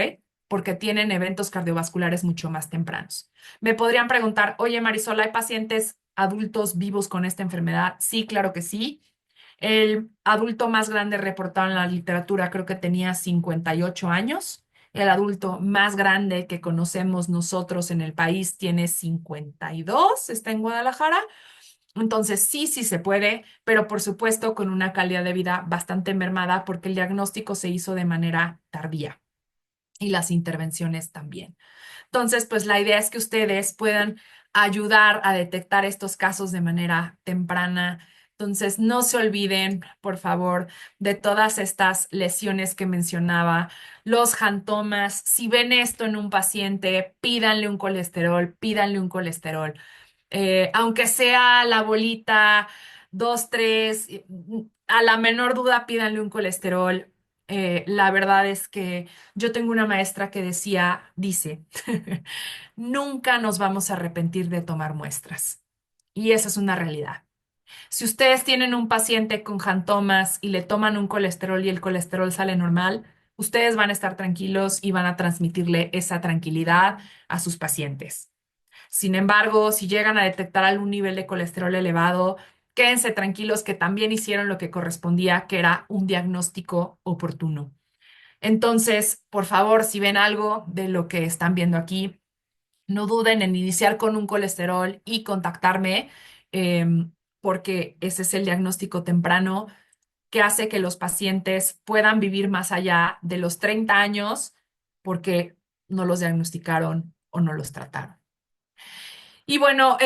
Porque tienen eventos cardiovasculares mucho más tempranos. Me podrían preguntar, oye Marisol, ¿hay pacientes adultos vivos con esta enfermedad? Sí, claro que sí. El adulto más grande reportado en la literatura creo que tenía 58 años. El adulto más grande que conocemos nosotros en el país tiene 52, está en Guadalajara. Entonces, sí, sí se puede, pero por supuesto con una calidad de vida bastante mermada porque el diagnóstico se hizo de manera tardía y las intervenciones también. Entonces, pues la idea es que ustedes puedan ayudar a detectar estos casos de manera temprana. Entonces, no se olviden, por favor, de todas estas lesiones que mencionaba, los jantomas. Si ven esto en un paciente, pídanle un colesterol. Aunque sea la bolita 2 3 a la menor duda pídanle un colesterol. La verdad es que yo tengo una maestra que dice, nunca nos vamos a arrepentir de tomar muestras. Y esa es una realidad. Si ustedes tienen un paciente con jantomas y le toman un colesterol y el colesterol sale normal, ustedes van a estar tranquilos y van a transmitirle esa tranquilidad a sus pacientes. Sin embargo, si llegan a detectar algún nivel de colesterol elevado, quédense tranquilos que también hicieron lo que correspondía, que era un diagnóstico oportuno. Entonces, por favor, si ven algo de lo que están viendo aquí, no duden en iniciar con un colesterol y contactarme, porque ese es el diagnóstico temprano que hace que los pacientes puedan vivir más allá de los 30 años porque no los diagnosticaron o no los trataron. Y bueno,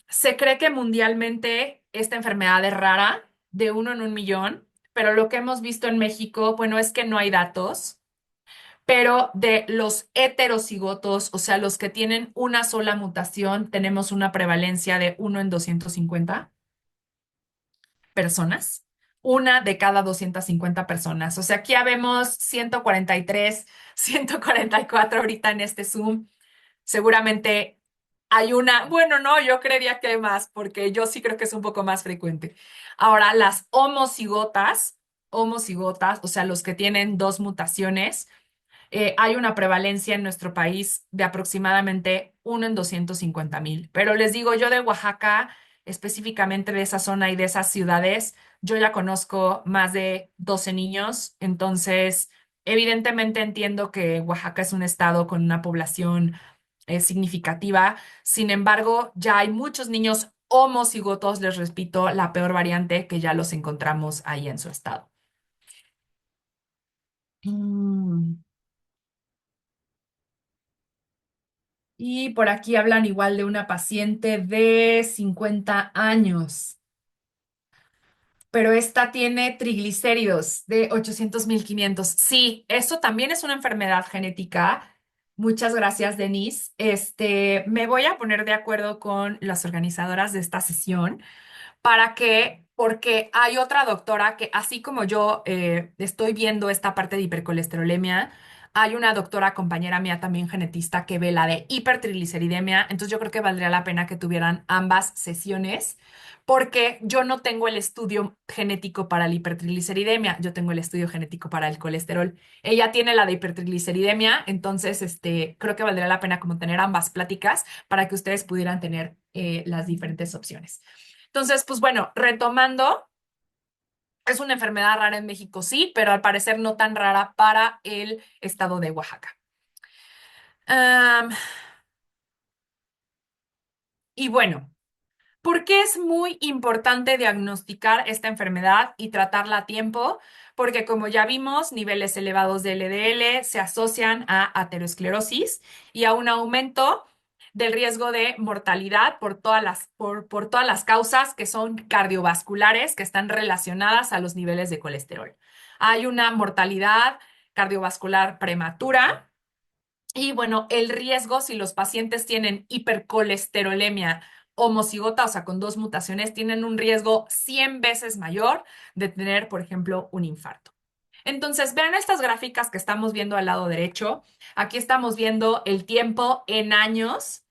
se cree que mundialmente esta enfermedad es rara, de 1 en 1 millón, pero lo que hemos visto en México, bueno, es que no hay datos, pero de los heterocigotos, o sea, los que tienen una sola mutación, tenemos una prevalencia de 1 en 250 personas, una de cada 250 personas. O sea, aquí ya vemos 143, 144 ahorita en este Zoom. Seguramente hay una, bueno, no, yo creería que hay más, porque yo sí creo que es un poco más frecuente. Ahora, las homocigotas, o sea, los que tienen dos mutaciones, hay una prevalencia en nuestro país de aproximadamente 1 en 250,000. Pero les digo, yo de Oaxaca, específicamente de esa zona y de esas ciudades, yo ya conozco más de 12 niños, entonces evidentemente entiendo que Oaxaca es un estado con una población significativa. Sin embargo, ya hay muchos niños homocigotos, les repito, la peor variante que ya los encontramos ahí en su estado. Mm. Y por aquí hablan igual de una paciente de 50 años, pero esta tiene triglicéridos de 800 1500. Sí, eso también es una enfermedad genética. Muchas gracias, Denise. Me voy a poner de acuerdo con las organizadoras de esta sesión para que, porque hay otra doctora que, así como yo estoy viendo esta parte de hipercolesterolemia, hay una doctora compañera mía también genetista que ve la de hipertrigliceridemia, entonces yo creo que valdría la pena que tuvieran ambas sesiones, porque yo no tengo el estudio genético para la hipertrigliceridemia, yo tengo el estudio genético para el colesterol. Ella tiene la de hipertrigliceridemia, entonces creo que valdría la pena como tener ambas pláticas para que ustedes pudieran tener las diferentes opciones. Entonces, pues bueno, retomando, es una enfermedad rara en México, sí, pero al parecer no tan rara para el estado de Oaxaca. Am, y bueno, ¿por qué es muy importante diagnosticar esta enfermedad y tratarla a tiempo? Porque como ya vimos, niveles elevados de LDL se asocian a aterosclerosis y a un aumento del riesgo de mortalidad por todas las causas que son cardiovasculares que están relacionadas a los niveles de colesterol. Hay una mortalidad cardiovascular prematura. Y bueno, el riesgo si los pacientes tienen hipercolesterolemia homocigota, o sea, con dos mutaciones, tienen un riesgo 100 veces mayor de tener, por ejemplo, un infarto. Entonces, vean estas gráficas que estamos viendo al lado derecho. Aquí estamos viendo el tiempo en años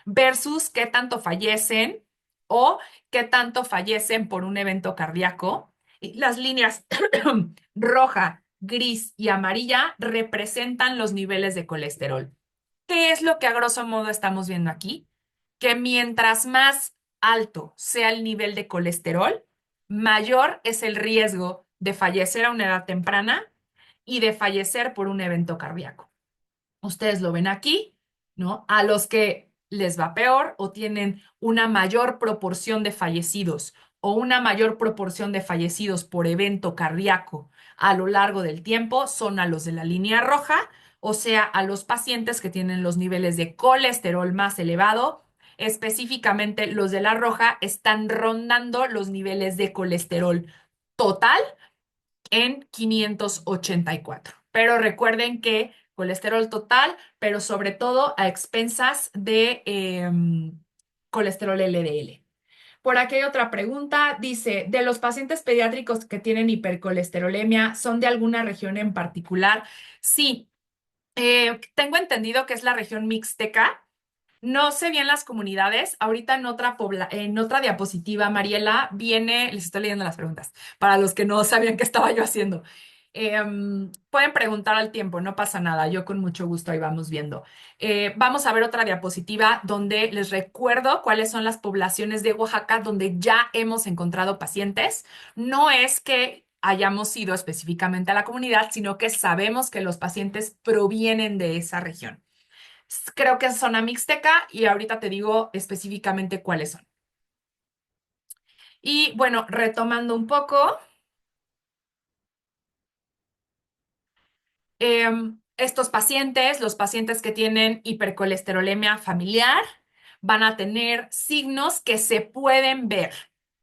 versus qué tanto fallecen o qué tanto fallecen por un evento cardíaco. Y las líneas roja, gris y amarilla representan los niveles de colesterol. ¿Qué es lo que a grosso modo estamos viendo aquí? Que mientras más alto sea el nivel de colesterol, mayor es el riesgo de fallecer a una edad temprana y de fallecer por un evento cardíaco. Ustedes lo ven aquí, ¿no? A los que les va peor o tienen una mayor proporción de fallecidos o una mayor proporción de fallecidos por evento cardíaco a lo largo del tiempo son a los de la línea roja, o sea, a los pacientes que tienen los niveles de colesterol más elevado. Específicamente, los de la roja están rondando los niveles de colesterol total en 584. Pero recuerden que colesterol total, pero sobre todo a expensas de colesterol LDL. Por aquí hay otra pregunta. Dice, ¿de los pacientes pediátricos que tienen hipercolesterolemia son de alguna región en particular? Sí, tengo entendido que es la región mixteca. No sé bien las comunidades. Ahorita en otra diapositiva, Mariela, viene, les estoy leyendo las preguntas, para los que no sabían qué estaba yo haciendo. Pueden preguntar al tiempo, no pasa nada, yo con mucho gusto ahí vamos viendo. Vamos a ver otra diapositiva donde les recuerdo cuáles son las poblaciones de Oaxaca donde ya hemos encontrado pacientes. No es que hayamos ido específicamente a la comunidad, sino que sabemos que los pacientes provienen de esa región. Creo que es zona mixteca y ahorita te digo específicamente cuáles son. Y bueno, retomando un poco, estos pacientes, los pacientes que tienen hipercolesterolemia familiar, van a tener signos que se pueden ver,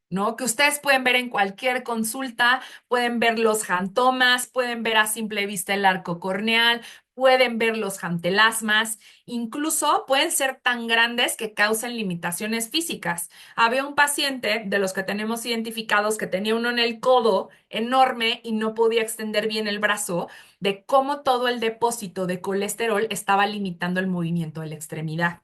¿no? Que ustedes pueden ver en cualquier consulta, pueden ver los jantomas, pueden ver a simple vista el arco corneal, pueden ver los jantelasmas, incluso pueden ser tan grandes que causen limitaciones físicas. Había un paciente de los que tenemos identificados que tenía uno en el codo enorme y no podía extender bien el brazo de cómo todo el depósito de colesterol estaba limitando el movimiento de la extremidad.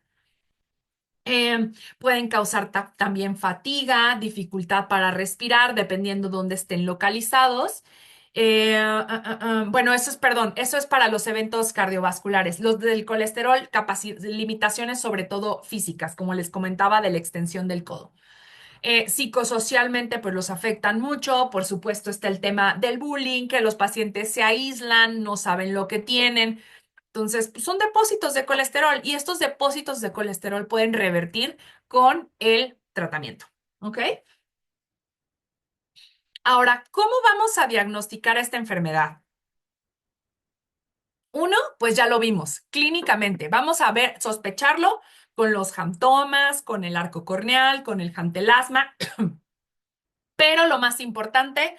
Pueden causar también fatiga, dificultad para respirar, dependiendo dónde estén localizados. Bueno, eso es, perdón, eso es para los eventos cardiovasculares. Los del colesterol, limitaciones sobre todo físicas, como les comentaba, de la extensión del codo. Psicosocialmente, pues los afectan mucho. Por supuesto, está el tema del bullying, que los pacientes se aíslan, no saben lo que tienen. Entonces, pues, son depósitos de colesterol y estos depósitos de colesterol pueden revertir con el tratamiento. ¿Ok? Ahora, ¿cómo vamos a diagnosticar esta enfermedad? Uno, pues ya lo vimos clínicamente. Vamos a ver, sospecharlo con los jantomas, con el arco corneal, con el jantelasma. Pero lo más importante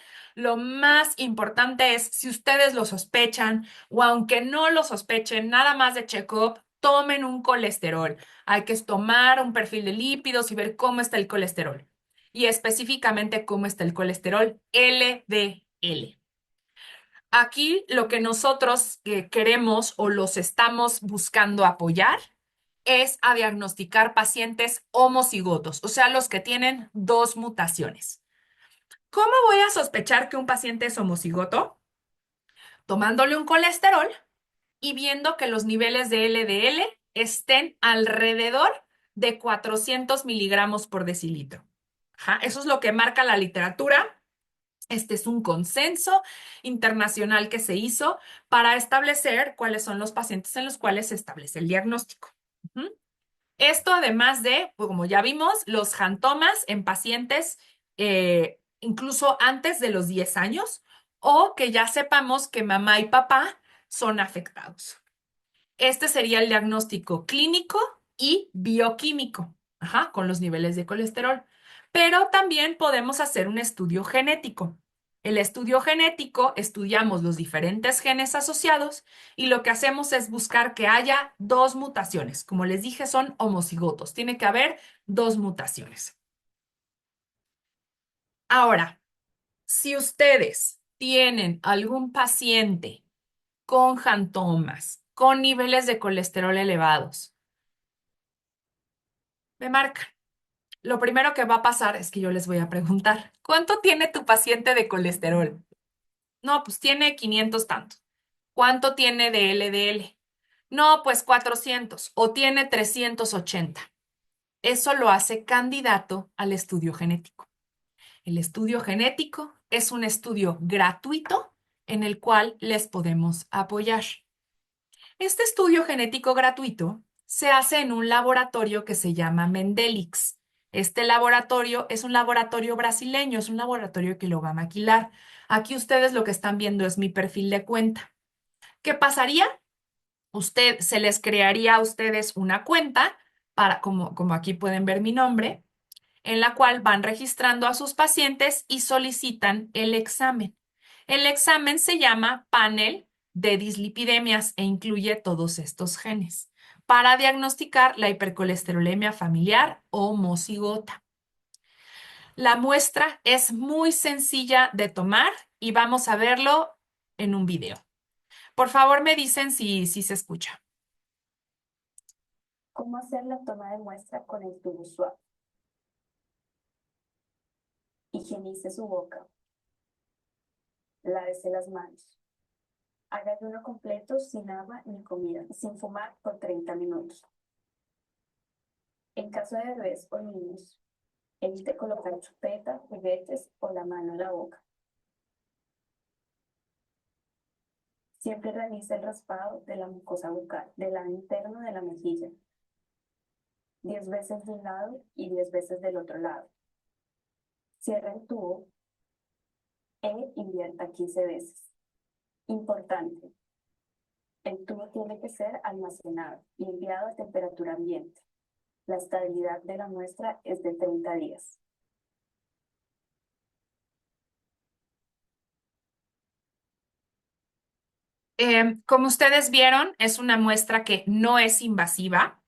es si ustedes lo sospechan o aunque no lo sospechen, nada más de check-up, tomen un colesterol. Hay que tomar un perfil de lípidos y ver cómo está el colesterol. Y específicamente cómo está el colesterol LDL. Aquí lo que nosotros queremos o los estamos buscando apoyar es a diagnosticar pacientes homocigotos, o sea, los que tienen dos mutaciones. ¿Cómo voy a sospechar que un paciente es homocigoto? Tomándole un colesterol y viendo que los niveles de LDL estén alrededor de 400 miligramos por decilitro. Ajá, eso es lo que marca la literatura. Este es un consenso internacional que se hizo para establecer cuáles son los pacientes en los cuales se establece el diagnóstico. Ujú. Esto además de, pues, como ya vimos, los jantomas en pacientes incluso antes de los 10 años o que ya sepamos que mamá y papá son afectados. Este sería el diagnóstico clínico y bioquímico, ajá, con los niveles de colesterol. Pero también podemos hacer un estudio genético. El estudio genético, estudiamos los diferentes genes asociados y lo que hacemos es buscar que haya dos mutaciones. Como les dije, son homocigotos. Tiene que haber dos mutaciones. Ahora, si ustedes tienen algún paciente con jantomas, con niveles de colesterol elevados, me marcan. Lo primero que va a pasar es que yo les voy a preguntar, ¿cuánto tiene tu paciente de colesterol? No, pues tiene 500 tantos. ¿Cuánto tiene de LDL? No, pues 400 o tiene 380. Eso lo hace candidato al estudio genético. El estudio genético es un estudio gratuito en el cual les podemos apoyar. Este estudio genético gratuito se hace en un laboratorio que se llama Mendelix. Este laboratorio es un laboratorio brasileño, es un laboratorio que lo va a maquilar. Aquí ustedes lo que están viendo es mi perfil de cuenta. ¿Qué pasaría? Se les crearía a ustedes una cuenta para, como aquí pueden ver mi nombre, en la cual van registrando a sus pacientes y solicitan el examen. El examen se llama panel de dislipidemias e incluye todos estos genes para diagnosticar la hipercolesterolemia familiar o mocigota. La muestra es muy sencilla de tomar y vamos a verlo en un video. Por favor, me dicen si se escucha. ¿Cómo hacer la toma de muestra con el tubo suave? Higienice su boca. Lávese las manos. Haga ayuno completo sin agua ni comida y sin fumar por 30 minutos. En caso de bebés o niños, evite colocar chupeta, juguetes o la mano en la boca. Siempre realice el raspado de la mucosa bucal, del lado interno de la mejilla. 10 veces de un lado y 10 veces del otro lado. Cierre el tubo e invierta 15 veces. Importante, el tubo tiene que ser almacenado y enviado a temperatura ambiente. La estabilidad de la muestra es de 30 días. Como ustedes vieron, es una muestra que no es invasiva.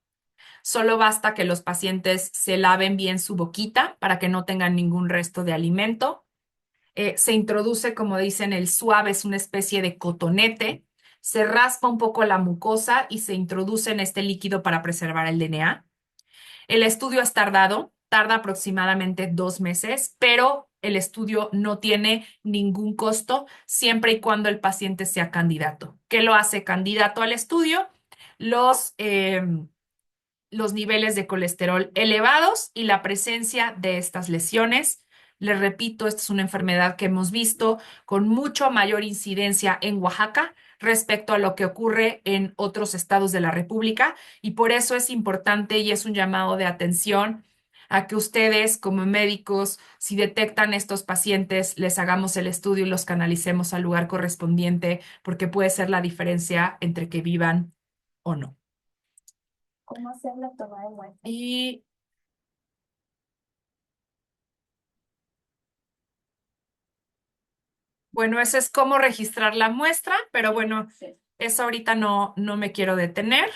Solo basta que los pacientes se laven bien su boquita para que no tengan ningún resto de alimento. Se introduce, como dicen, el suave, es una especie de cotonete. Se raspa un poco la mucosa y se introduce en este líquido para preservar el DNA. El estudio es tardado, tarda aproximadamente 2 meses, pero el estudio no tiene ningún costo siempre y cuando el paciente sea candidato. ¿Qué lo hace candidato al estudio? Los, em, los niveles de colesterol elevados y la presencia de estas lesiones. Les repito, esta es una enfermedad que hemos visto con mucho mayor incidencia en Oaxaca respecto a lo que ocurre en otros estados de la República y por eso es importante y es un llamado de atención a que ustedes como médicos, si detectan estos pacientes, les hagamos el estudio y los canalicemos al lugar correspondiente porque puede ser la diferencia entre que vivan o no. ¿Cómo hacer la toma de muestra? Y bueno, ese es cómo registrar la muestra, pero bueno, Sí. eso ahorita no me quiero detener.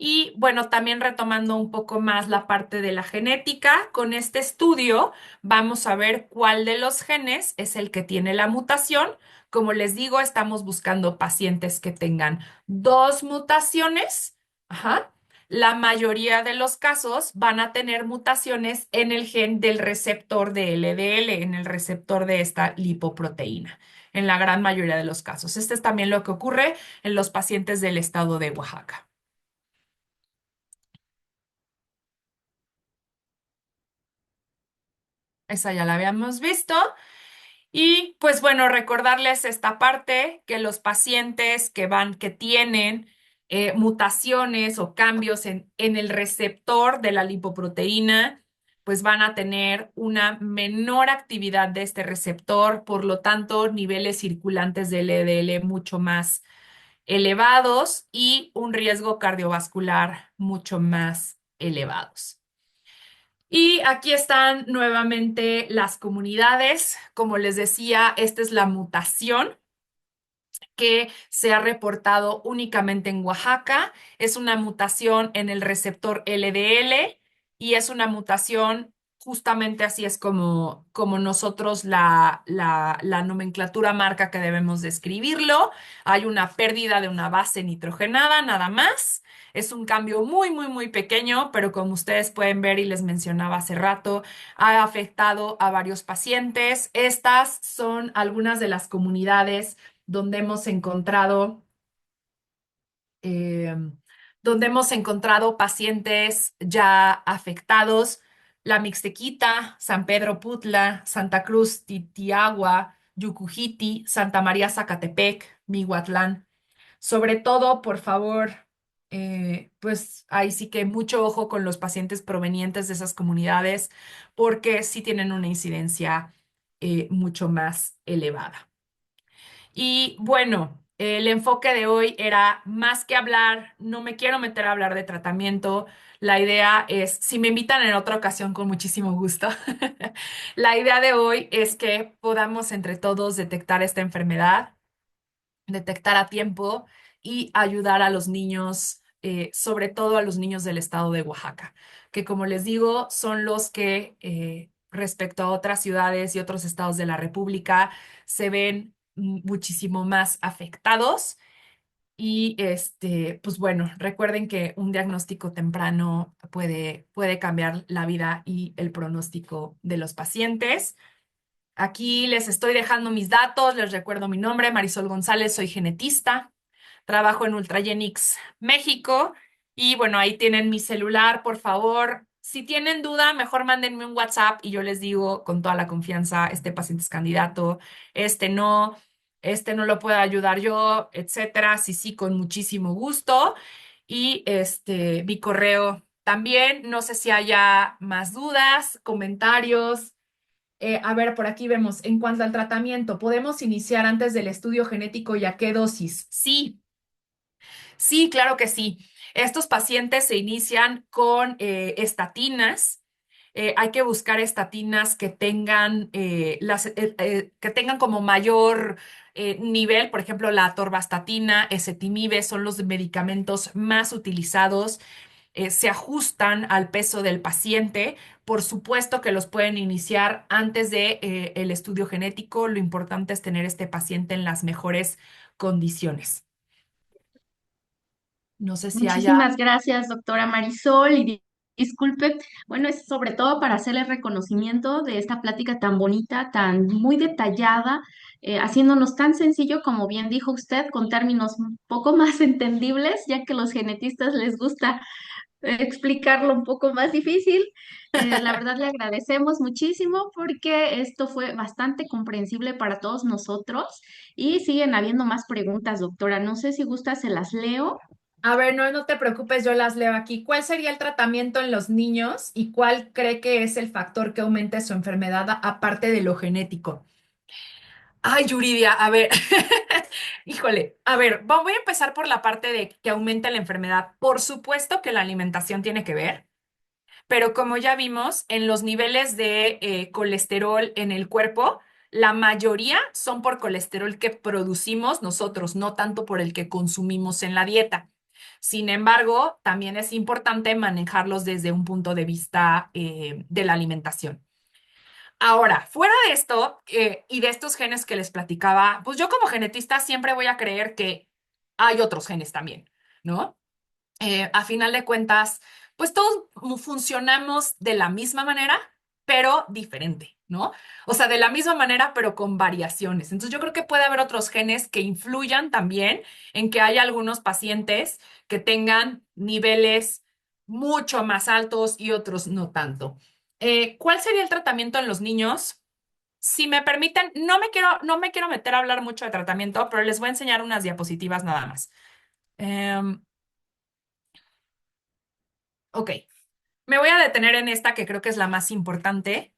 Y bueno, también retomando un poco más la parte de la genética, con este estudio vamos a ver cuál de los genes es el que tiene la mutación. Como les digo, estamos buscando pacientes que tengan dos mutaciones. Ajá. La mayoría de los casos van a tener mutaciones en el gen del receptor de LDL, en el receptor de esta lipoproteína, en la gran mayoría de los casos. Este es también lo que ocurre en los pacientes del estado de Oaxaca. Esa ya la habíamos visto. Y pues bueno, recordarles esta parte que los pacientes que tienen mutaciones o cambios en el receptor de la lipoproteína, pues van a tener una menor actividad de este receptor, por lo tanto, niveles circulantes de LDL mucho más elevados y un riesgo cardiovascular mucho más elevados. Y aquí están nuevamente las comunidades. Como les decía, esta es la mutación que se ha reportado únicamente en Oaxaca. Es una mutación en el receptor LDL y es una mutación, justamente así es como nosotros la nomenclatura marca que debemos describirlo. Hay una pérdida de una base nitrogenada, nada más. Es un cambio muy, muy, muy pequeño, pero como ustedes pueden ver y les mencionaba hace rato, ha afectado a varios pacientes. Estas son algunas de las comunidades donde hemos encontrado, eh, donde hemos encontrado pacientes ya afectados, la Mixtequita, San Pedro Putla, Santa Cruz Titiagua, Yucujiti, Santa María Zacatepec, Mihuatlán. Sobre todo, por favor, pues ahí sí que mucho ojo con los pacientes provenientes de esas comunidades porque sí tienen una incidencia mucho más elevada. Y bueno, el enfoque de hoy era más que hablar, no me quiero meter a hablar de tratamiento. La idea es, si me invitan en otra ocasión, con muchísimo gusto. La idea de hoy es que podamos entre todos detectar esta enfermedad, detectar a tiempo y ayudar a los niños, sobre todo a los niños del estado de Oaxaca, que como les digo, son los que respecto a otras ciudades y otros estados de la República se ven muchísimo más afectados. Y pues bueno, recuerden que un diagnóstico temprano puede cambiar la vida y el pronóstico de los pacientes. Aquí les estoy dejando mis datos, les recuerdo mi nombre, Marisol González, soy genetista, trabajo en Ultragenix México y bueno, ahí tienen mi celular, por favor. Si tienen duda, mejor mándenme un WhatsApp y yo les digo con toda la confianza, este paciente es candidato, este no, este no lo puedo ayudar yo, etcétera. Sí, sí, con muchísimo gusto. Y mi correo también, no sé si haya más dudas, comentarios. A ver, por aquí vemos, en cuanto al tratamiento, ¿podemos iniciar antes del estudio genético y a qué dosis? Sí, sí, claro que sí. Estos pacientes se inician con estatinas. Hay que buscar estatinas que tengan, que tengan como mayor nivel, por ejemplo, la atorvastatina, ezetimibe, son los medicamentos más utilizados, se ajustan al peso del paciente. Por supuesto que los pueden iniciar antes de, el estudio genético. Lo importante es tener este paciente en las mejores condiciones. No sé si haya. Muchísimas gracias, doctora Marisol. Y disculpe, bueno, es sobre todo para hacerle reconocimiento de esta plática tan bonita, tan muy detallada, haciéndonos tan sencillo, como bien dijo usted, con términos un poco más entendibles, ya que a los genetistas les gusta explicarlo un poco más difícil. La verdad le agradecemos muchísimo porque esto fue bastante comprensible para todos nosotros y siguen habiendo más preguntas, doctora. No sé si gusta, se las leo. A ver, no, no te preocupes, yo las leo aquí. ¿Cuál sería el tratamiento en los niños y cuál cree que es el factor que aumente su enfermedad aparte de lo genético? Ay, Yuridia, a ver, híjole, a ver, voy a empezar por la parte de que aumenta la enfermedad. Por supuesto que la alimentación tiene que ver, pero como ya vimos, en los niveles de colesterol en el cuerpo, la mayoría son por colesterol que producimos nosotros, no tanto por el que consumimos en la dieta. Sin embargo, también es importante manejarlos desde un punto de vista de la alimentación. Ahora, fuera de esto y de estos genes que les platicaba, pues yo como genetista siempre voy a creer que hay otros genes también, ¿no? A final de cuentas, pues todos funcionamos de la misma manera, pero diferente, ¿no? O sea, de la misma manera, pero con variaciones. Entonces, yo creo que puede haber otros genes que influyan también en que haya algunos pacientes que tengan niveles mucho más altos y otros no tanto. ¿Cuál sería el tratamiento en los niños? Si me permiten, no me quiero meter a hablar mucho de tratamiento, pero les voy a enseñar unas diapositivas nada más. Em, ok. Me voy a detener en esta que creo que es la más importante.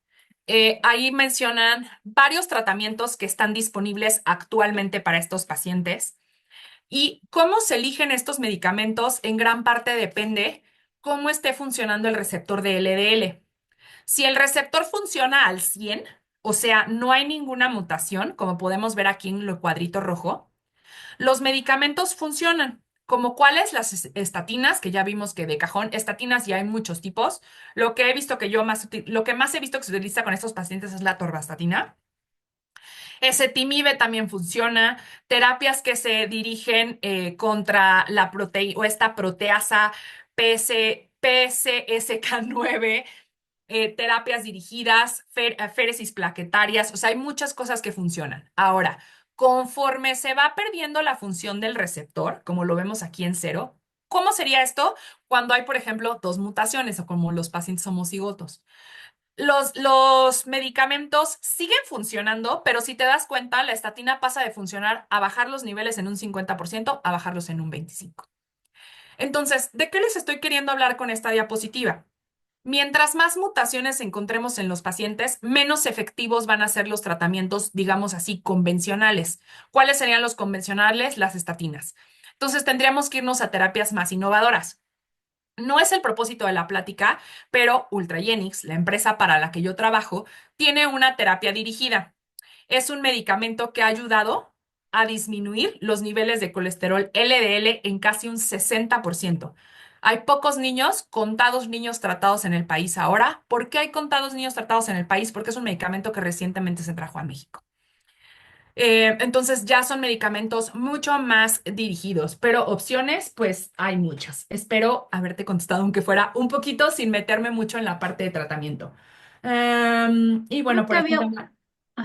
Ahí mencionan varios tratamientos que están disponibles actualmente para estos pacientes y cómo se eligen estos medicamentos en gran parte depende cómo esté funcionando el receptor de LDL. Si el receptor funciona al 100, o sea, no hay ninguna mutación, como podemos ver aquí en el cuadrito rojo, los medicamentos funcionan. ¿Como cuáles? Las estatinas, que ya vimos que de cajón, estatinas ya hay muchos tipos. Lo que he visto que yo más, lo que más he visto que se utiliza con estos pacientes es la torvastatina. Ezetimibe también funciona. Terapias que se dirigen contra la proteína o esta proteasa PCSK9, terapias dirigidas, féresis plaquetarias, o sea, hay muchas cosas que funcionan. Ahora, conforme se va perdiendo la función del receptor, como lo vemos aquí en cero, ¿cómo sería esto cuando hay, por ejemplo, dos mutaciones o como los pacientes homocigotos? Los medicamentos siguen funcionando, pero si te das cuenta, la estatina pasa de funcionar a bajar los niveles en un 50% a bajarlos en un 25%. Entonces, ¿de qué les estoy queriendo hablar con esta diapositiva? Mientras más mutaciones encontremos en los pacientes, menos efectivos van a ser los tratamientos, digamos así, convencionales. ¿Cuáles serían los convencionales? Las estatinas. Entonces, tendríamos que irnos a terapias más innovadoras. No es el propósito de la plática, pero Ultragenyx, la empresa para la que yo trabajo, tiene una terapia dirigida. Es un medicamento que ha ayudado a disminuir los niveles de colesterol LDL en casi un 60%. Hay pocos niños, contados niños tratados en el país ahora. ¿Por qué hay contados niños tratados en el país? Porque es un medicamento que recientemente se trajo a México. Entonces ya son medicamentos mucho más dirigidos, pero opciones, pues hay muchas. Espero haberte contestado, aunque fuera un poquito, sin meterme mucho en la parte de tratamiento. Y bueno, Creo que por aquí había, tengo.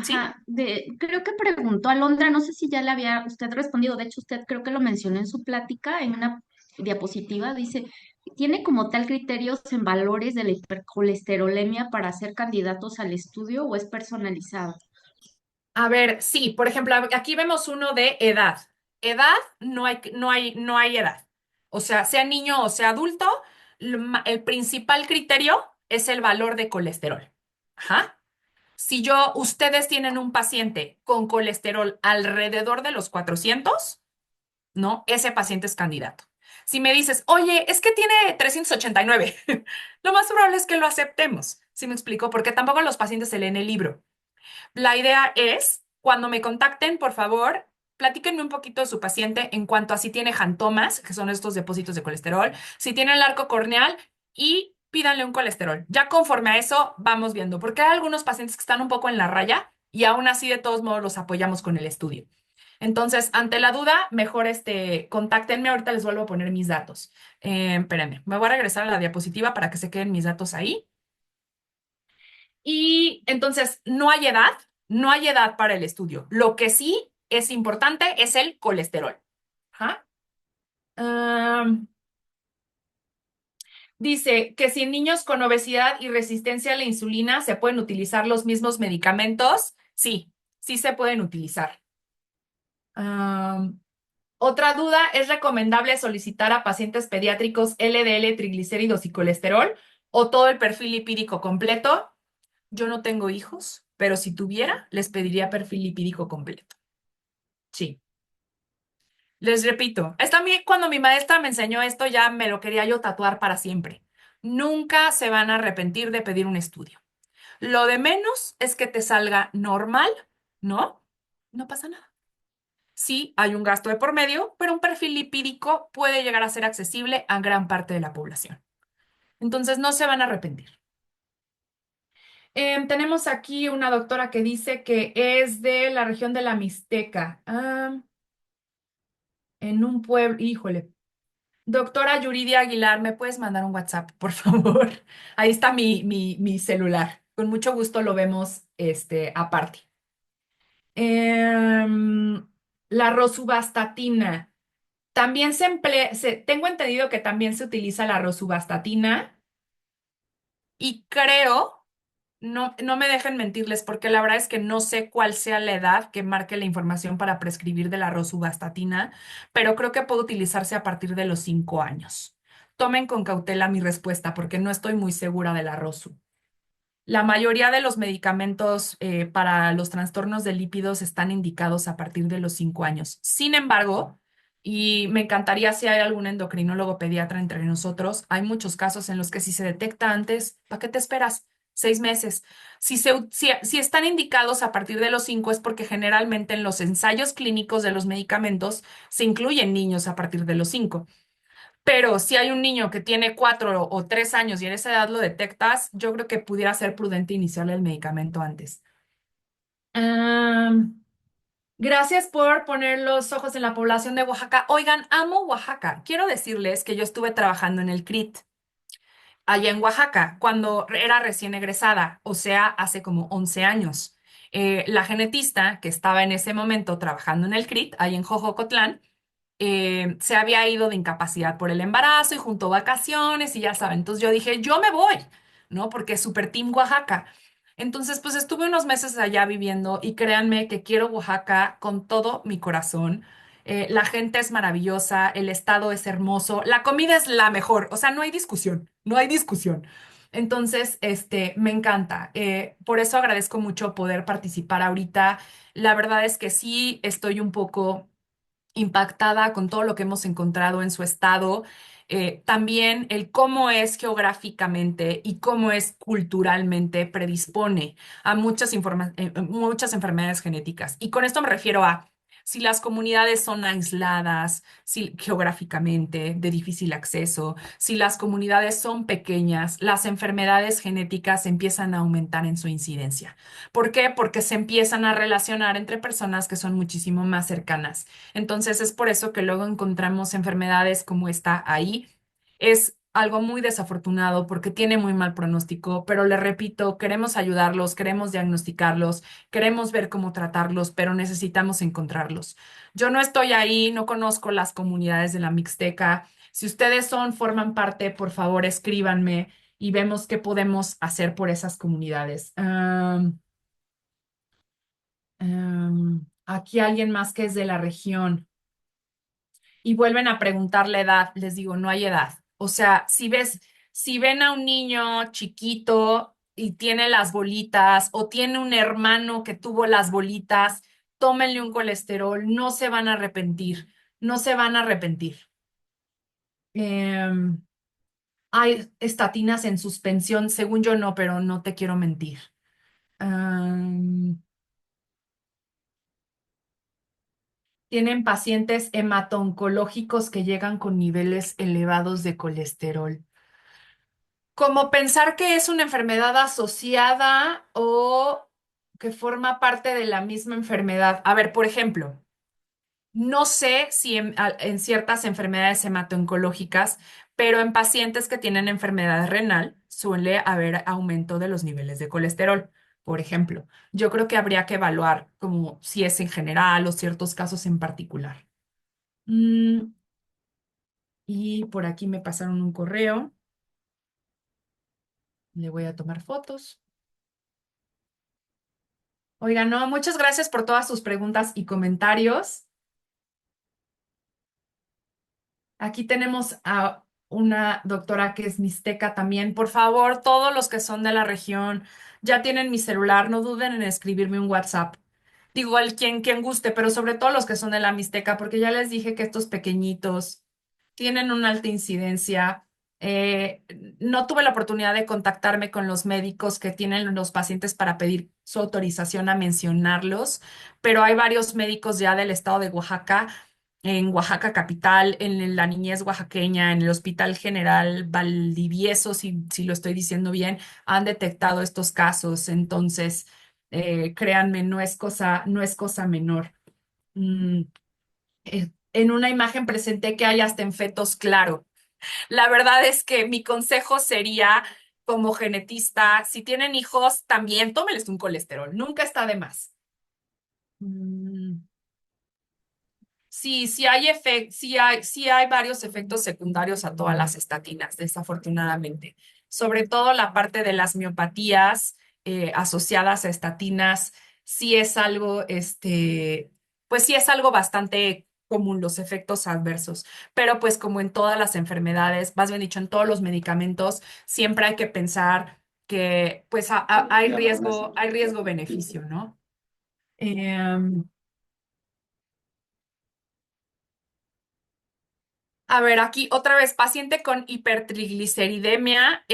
¿Sí? creo que preguntó Alondra, no sé si ya le había usted respondido, de hecho usted creo que lo mencionó en su plática, en una diapositiva, dice, ¿tiene como tal criterios en valores de la hipercolesterolemia para ser candidatos al estudio o es personalizado? A ver, sí, por ejemplo, aquí vemos uno de edad. Edad, no hay edad. O sea, sea niño o sea adulto, el principal criterio es el valor de colesterol. Ajá. Si ustedes tienen un paciente con colesterol alrededor de los 400, ¿no? Ese paciente es candidato. Si me dices, oye, es que tiene 389, lo más probable es que lo aceptemos. ¿Sí me explico? Porque tampoco los pacientes se leen el libro. La idea es, cuando me contacten, por favor, platíquenme un poquito de su paciente en cuanto a si tiene jantomas, que son estos depósitos de colesterol, si tiene el arco corneal y pídanle un colesterol. Ya conforme a eso vamos viendo, porque hay algunos pacientes que están un poco en la raya y aún así de todos modos los apoyamos con el estudio. Entonces, ante la duda, mejor contáctenme. Ahorita les vuelvo a poner mis datos. Espérenme, me voy a regresar a la diapositiva para que se queden mis datos ahí. Y entonces, no hay edad para el estudio. Lo que sí es importante es el colesterol. Ajá. Am, Dice que si en niños con obesidad y resistencia a la insulina se pueden utilizar los mismos medicamentos. Sí, sí se pueden utilizar. Am, Otra duda, ¿es recomendable solicitar a pacientes pediátricos LDL, triglicéridos y colesterol o todo el perfil lipídico completo? Yo no tengo hijos, pero si tuviera, les pediría perfil lipídico completo. Sí. Les repito, cuando mi maestra me enseñó esto, ya me lo quería yo tatuar para siempre. Nunca se van a arrepentir de pedir un estudio. Lo de menos es que te salga normal, ¿no? No pasa nada. Sí, hay un gasto de por medio, pero un perfil lipídico puede llegar a ser accesible a gran parte de la población. Entonces, no se van a arrepentir. Tenemos aquí una doctora que dice que es de la región de la Mixteca. En un pueblo, híjole. Doctora Yuridia Aguilar, ¿me puedes mandar un WhatsApp, por favor? Ahí está mi celular. Con mucho gusto lo vemos aparte. Em, la rosuvastatina. También tengo entendido que también se utiliza la rosuvastatina y creo, no me dejen mentirles porque la verdad es que no sé cuál sea la edad que marque la información para prescribir de la rosuvastatina, pero creo que puede utilizarse a partir de los 5 años. Tomen con cautela mi respuesta porque no estoy muy segura de la rosu. La mayoría de los medicamentos para los trastornos de lípidos están indicados a partir de los 5 años. Sin embargo, y me encantaría si hay algún endocrinólogo pediatra entre nosotros, hay muchos casos en los que si se detecta antes, ¿para qué te esperas? 6 meses. Si están indicados a partir de los 5 es porque generalmente en los ensayos clínicos de los medicamentos se incluyen niños a partir de los 5. Pero si hay un niño que tiene 4 o 3 años y en esa edad lo detectas, yo creo que pudiera ser prudente iniciarle el medicamento antes. Am, Gracias por poner los ojos en la población de Oaxaca. Oigan, amo Oaxaca. Quiero decirles que yo estuve trabajando en el CRIT allá en Oaxaca cuando era recién egresada, o sea, hace como 11 años. La genetista que estaba en ese momento trabajando en el CRIT, ahí en Jojocotlán, se había ido de incapacidad por el embarazo y juntó vacaciones y ya saben. Entonces yo dije, yo me voy, ¿no? Porque es super team Oaxaca. Entonces, pues estuve unos meses allá viviendo y créanme que quiero Oaxaca con todo mi corazón. La gente es maravillosa, el estado es hermoso, la comida es la mejor, o sea, no hay discusión, no hay discusión. Entonces, me encanta. Por eso agradezco mucho poder participar ahorita. La verdad es que sí estoy un poco impactada con todo lo que hemos encontrado en su estado. También el cómo es geográficamente y cómo es culturalmente predispone a muchas enfermedades genéticas. Y con esto me refiero a si las comunidades son aisladas, si geográficamente de difícil acceso, si las comunidades son pequeñas, las enfermedades genéticas empiezan a aumentar en su incidencia. ¿Por qué? Porque se empiezan a relacionar entre personas que son muchísimo más cercanas. Entonces es por eso que luego encontramos enfermedades como esta ahí. Es algo muy desafortunado porque tiene muy mal pronóstico, pero le repito, queremos ayudarlos, queremos diagnosticarlos, queremos ver cómo tratarlos, pero necesitamos encontrarlos. Yo no estoy ahí, no conozco las comunidades de la Mixteca. Si ustedes forman parte, por favor, escríbanme y vemos qué podemos hacer por esas comunidades. Aquí alguien más que es de la región y vuelven a preguntar la edad, les digo, no hay edad. O sea, si ven a un niño chiquito y tiene las bolitas o tiene un hermano que tuvo las bolitas, tómenle un colesterol, no se van a arrepentir, no se van a arrepentir. Em, Hay estatinas en suspensión, según yo no, pero no te quiero mentir. Tienen pacientes hemato-oncológicos que llegan con niveles elevados de colesterol. Como pensar que es una enfermedad asociada o que forma parte de la misma enfermedad. A ver, por ejemplo, no sé si en ciertas enfermedades hemato-oncológicas, pero en pacientes que tienen enfermedad renal suele haber aumento de los niveles de colesterol. Por ejemplo, yo creo que habría que evaluar como si es en general o ciertos casos en particular. Mm, y por aquí me pasaron un correo. Le voy a tomar fotos. Oigan, no, muchas gracias por todas sus preguntas y comentarios. Aquí tenemos a una doctora que es mixteca también. Por favor, todos los que son de la región ya tienen mi celular, no duden en escribirme un WhatsApp. Digo, quien guste, pero sobre todo los que son de la mixteca, porque ya les dije que estos pequeñitos tienen una alta incidencia. Eh, no tuve la oportunidad de contactarme con los médicos que tienen los pacientes para pedir su autorización a mencionarlos, pero hay varios médicos ya del estado de Oaxaca, en Oaxaca capital, en la niñez oaxaqueña, en el Hospital General Valdivieso, si lo estoy diciendo bien, han detectado estos casos. Entonces, créanme, no es cosa menor. Mm, en una imagen presenté que hay hasta en fetos claro. La verdad es que mi consejo sería, como genetista, si tienen hijos, también tómenles un colesterol, nunca está de más. Mm, sí, sí hay varios efectos secundarios a todas las estatinas, desafortunadamente. Sobre todo la parte de las miopatías asociadas a estatinas, sí es algo, pues sí es algo bastante común, los efectos adversos. Pero pues como en todas las enfermedades, más bien dicho, en todos los medicamentos, siempre hay que pensar que pues hay riesgo-beneficio, ¿no? Em, A ver, aquí otra vez, paciente con hipertrigliceridemia.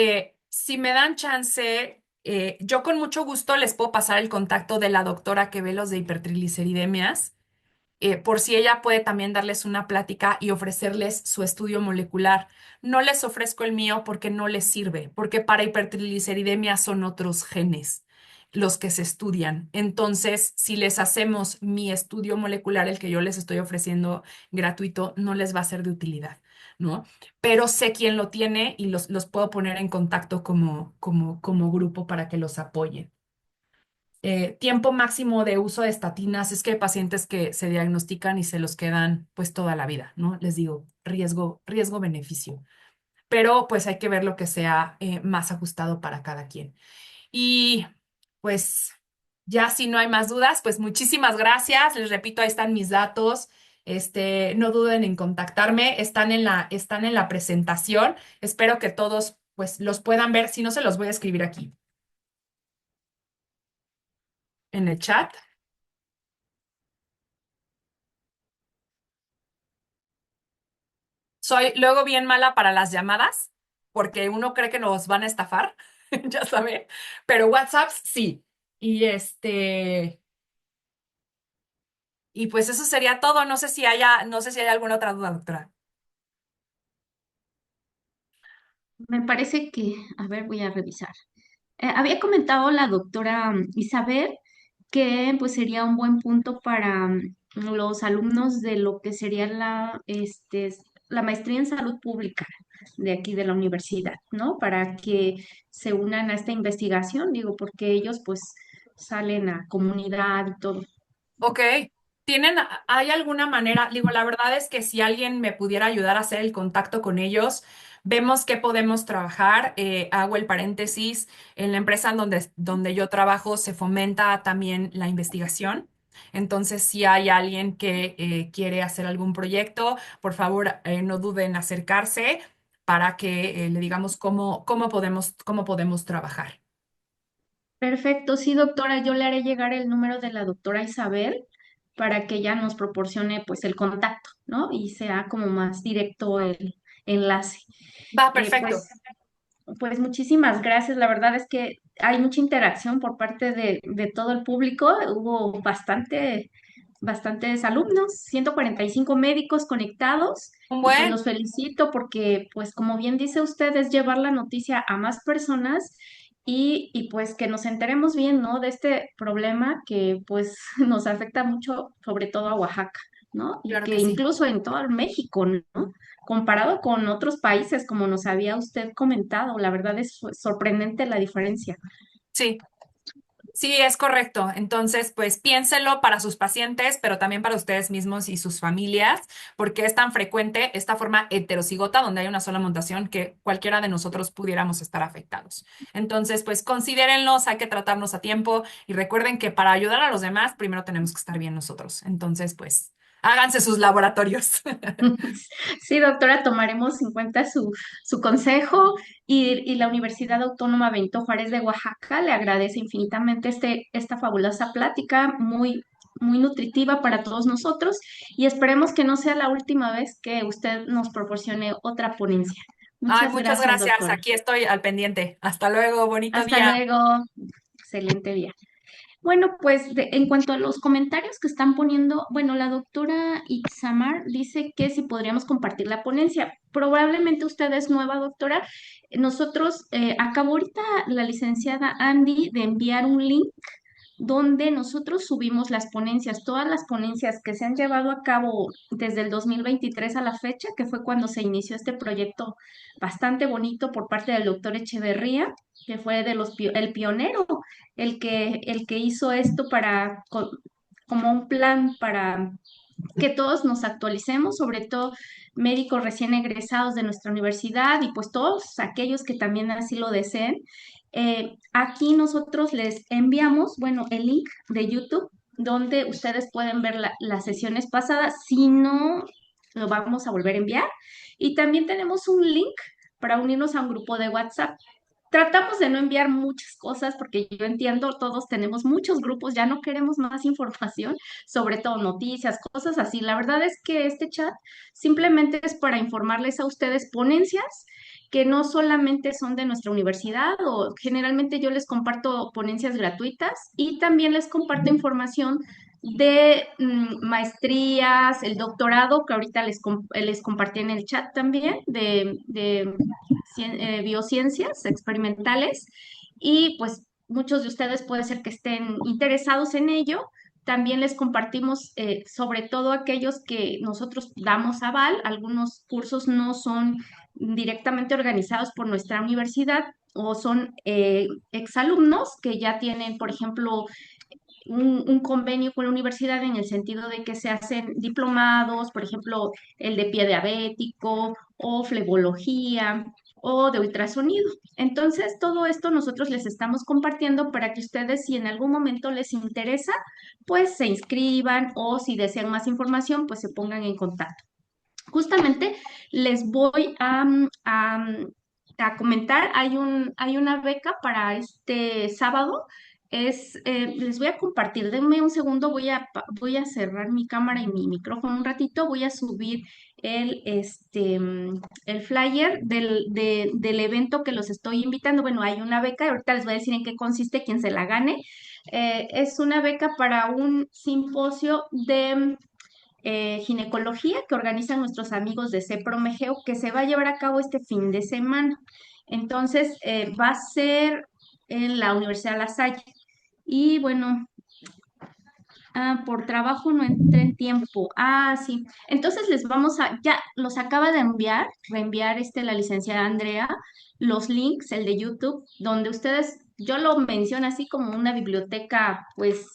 Si me dan chance, yo con mucho gusto les puedo pasar el contacto de la doctora que ve los de hipertrigliceridemias, por si ella puede también darles una plática y ofrecerles su estudio molecular. No les ofrezco el mío porque no les sirve, porque para hipertrigliceridemia son otros genes los que se estudian. Entonces, si les hacemos mi estudio molecular, el que yo les estoy ofreciendo gratuito, no les va a ser de utilidad, ¿no? Pero sé quién lo tiene y los puedo poner en contacto como grupo para que los apoyen. Tiempo máximo de uso de estatinas, es que hay pacientes que se diagnostican y se los quedan pues toda la vida, ¿no? Les digo, riesgo-beneficio, pero pues hay que ver lo que sea más ajustado para cada quien. Y pues ya si no hay más dudas, pues muchísimas gracias. Les repito, ahí están mis datos. No duden en contactarme, están en la presentación. Espero que todos pues los puedan ver. Si no, se los voy a escribir aquí en el chat. Soy luego bien mala para las llamadas porque uno cree que nos van a estafar, ya sabe, pero WhatsApp sí. Y y pues eso sería todo. No sé si hay alguna otra duda, doctora. Me parece que, a ver, voy a revisar. Había comentado la doctora Isabel que pues sería un buen punto para los alumnos de lo que sería la maestría en salud pública de aquí de la universidad, ¿no? Para que se unan a esta investigación, digo, porque ellos pues salen a comunidad y todo. Ok, hay alguna manera? Digo, la verdad es que si alguien me pudiera ayudar a hacer el contacto con ellos, vemos qué podemos trabajar. Hago el paréntesis, en la empresa donde yo trabajo se fomenta también la investigación. Entonces, si hay alguien que quiere hacer algún proyecto, por favor, no duden en acercarse para que le digamos cómo podemos trabajar. Perfecto, sí, doctora, yo le haré llegar el número de la doctora Isabel para que ella nos proporcione pues el contacto, ¿no? Y sea como más directo el enlace. Va, Eh, perfecto. pues, pues muchísimas gracias. La verdad es que hay mucha interacción por parte de todo el público. Hubo bastantes alumnos, 145 médicos conectados Un y pues buen. los felicito porque pues como bien dice usted es llevar la noticia a más personas y pues que nos enteremos bien, ¿no? De este problema que pues nos afecta mucho, sobre todo a Oaxaca, ¿no? Y Claro que que sí. incluso en todo México, ¿no? Comparado con otros países, como nos había usted comentado, la verdad es sorprendente la diferencia. Sí. Sí, es correcto. Entonces, pues piénselo para sus pacientes, pero también para ustedes mismos y sus familias, porque es tan frecuente esta forma heterocigota donde hay una sola mutación que cualquiera de nosotros pudiéramos estar afectados. Entonces, pues considérenlos, hay que tratarnos a tiempo y recuerden que para ayudar a los demás, primero tenemos que estar bien nosotros. Entonces, pues háganse sus laboratorios. Sí, doctora, tomaremos en cuenta su consejo y la Universidad Autónoma Benito Juárez de Oaxaca le agradece infinitamente esta fabulosa plática, muy nutritiva para todos nosotros y esperemos que no sea la última vez que usted nos proporcione otra ponencia. Ay, Muchas muchas gracias, gracias. doctora. Aquí estoy al pendiente. Hasta luego. Bonito Hasta día. luego. Excelente día. Bueno, pues en cuanto a los comentarios que están poniendo, bueno, la doctora Itzamar dice que si podríamos compartir la ponencia. Probablemente usted es nueva, doctora. Nosotros, acabó ahorita la licenciada Andy de enviar un link donde nosotros subimos las ponencias, todas las ponencias que se han llevado a cabo desde el 2023 a la fecha, que fue cuando se inició este proyecto bastante bonito por parte del doctor Echeverría, que fue el pionero, el que hizo esto como un plan para que todos nos actualicemos, sobre todo médicos recién egresados de nuestra universidad y pues todos aquellos que también así lo deseen. Aquí nosotros les enviamos, bueno, el link de YouTube donde ustedes pueden ver las sesiones pasadas. Si no, lo vamos a volver a enviar. Y también tenemos un link para unirnos a un grupo de WhatsApp. Tratamos de no enviar muchas cosas porque yo entiendo, todos tenemos muchos grupos, ya no queremos más información, sobre todo noticias, cosas así. La verdad es que este chat simplemente es para informarles a ustedes ponencias que no solamente son de nuestra universidad o generalmente yo les comparto ponencias gratuitas y también les comparto información de maestrías, el doctorado que ahorita les compartí en el chat también de biociencias experimentales y pues muchos de ustedes puede ser que estén interesados en ello. También les compartimos sobre todo aquellos que nosotros damos aval. Algunos cursos no son directamente organizados por nuestra universidad o son exalumnos que ya tienen, por ejemplo, un convenio con la universidad en el sentido de que se hacen diplomados, por ejemplo, el de pie diabético o flebología o de ultrasonido. Entonces, todo esto nosotros les estamos compartiendo para que ustedes, si en algún momento les interesa, pues se inscriban o si desean más información, pues se pongan en contacto. Justamente les voy a comentar, hay una beca para este sábado. Les voy a compartir, denme un segundo, voy a cerrar mi cámara y mi micrófono un ratito, voy a subir el flyer del evento que los estoy invitando. Bueno, hay una beca, ahorita les voy a decir en qué consiste, quien se la gane. Es una beca para un simposio de ginecología que organizan nuestros amigos de CEPROMEGEO que se va a llevar a cabo este fin de semana. Entonces, va a ser en la Universidad La Salle. Y bueno, por trabajo no entré en tiempo. Ah, sí. Entonces ya los acaba de reenviar la licenciada Andrea, los links, el de YouTube, donde yo lo menciono así como una biblioteca, pues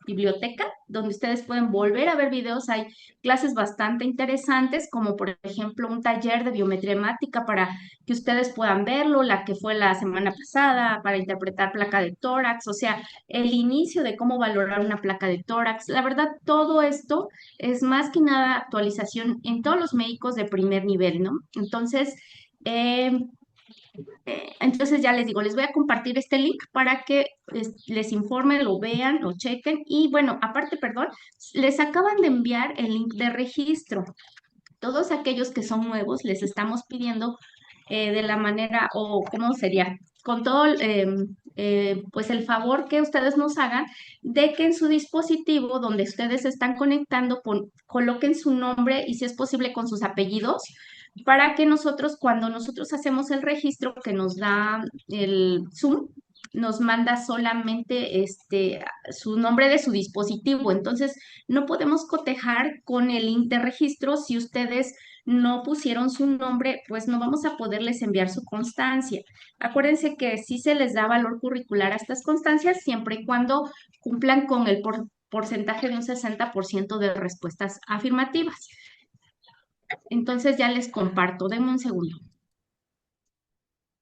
biblioteca, donde ustedes pueden volver a ver videos. Hay clases bastante interesantes, como por ejemplo un taller de biometría hemática para que ustedes puedan verlo, la que fue la semana pasada, para interpretar placa de tórax, o sea, el inicio de cómo valorar una placa de tórax. La verdad, todo esto es más que nada actualización en todos los médicos de primer nivel, ¿no? Eh, entonces ya les digo, les voy a compartir este link para que les informe, lo vean, lo chequen. Y bueno, aparte, perdón, les acaban de enviar el link de registro. Todos aquellos que son nuevos les estamos pidiendo de la manera, o cómo sería, con todo pues el favor que ustedes nos hagan de que en su dispositivo donde ustedes se están conectando coloquen su nombre y si es posible con sus apellidos para que nosotros, cuando nosotros hacemos el registro que nos da el Zoom, nos manda solamente su nombre de su dispositivo. Entonces, no podemos cotejar con el link de registro si ustedes no pusieron su nombre, pues no vamos a poderles enviar su constancia. Acuérdense que sí se les da valor curricular a estas constancias siempre y cuando cumplan con el porcentaje de un 60% de respuestas afirmativas. Entonces ya les comparto, denme un segundo.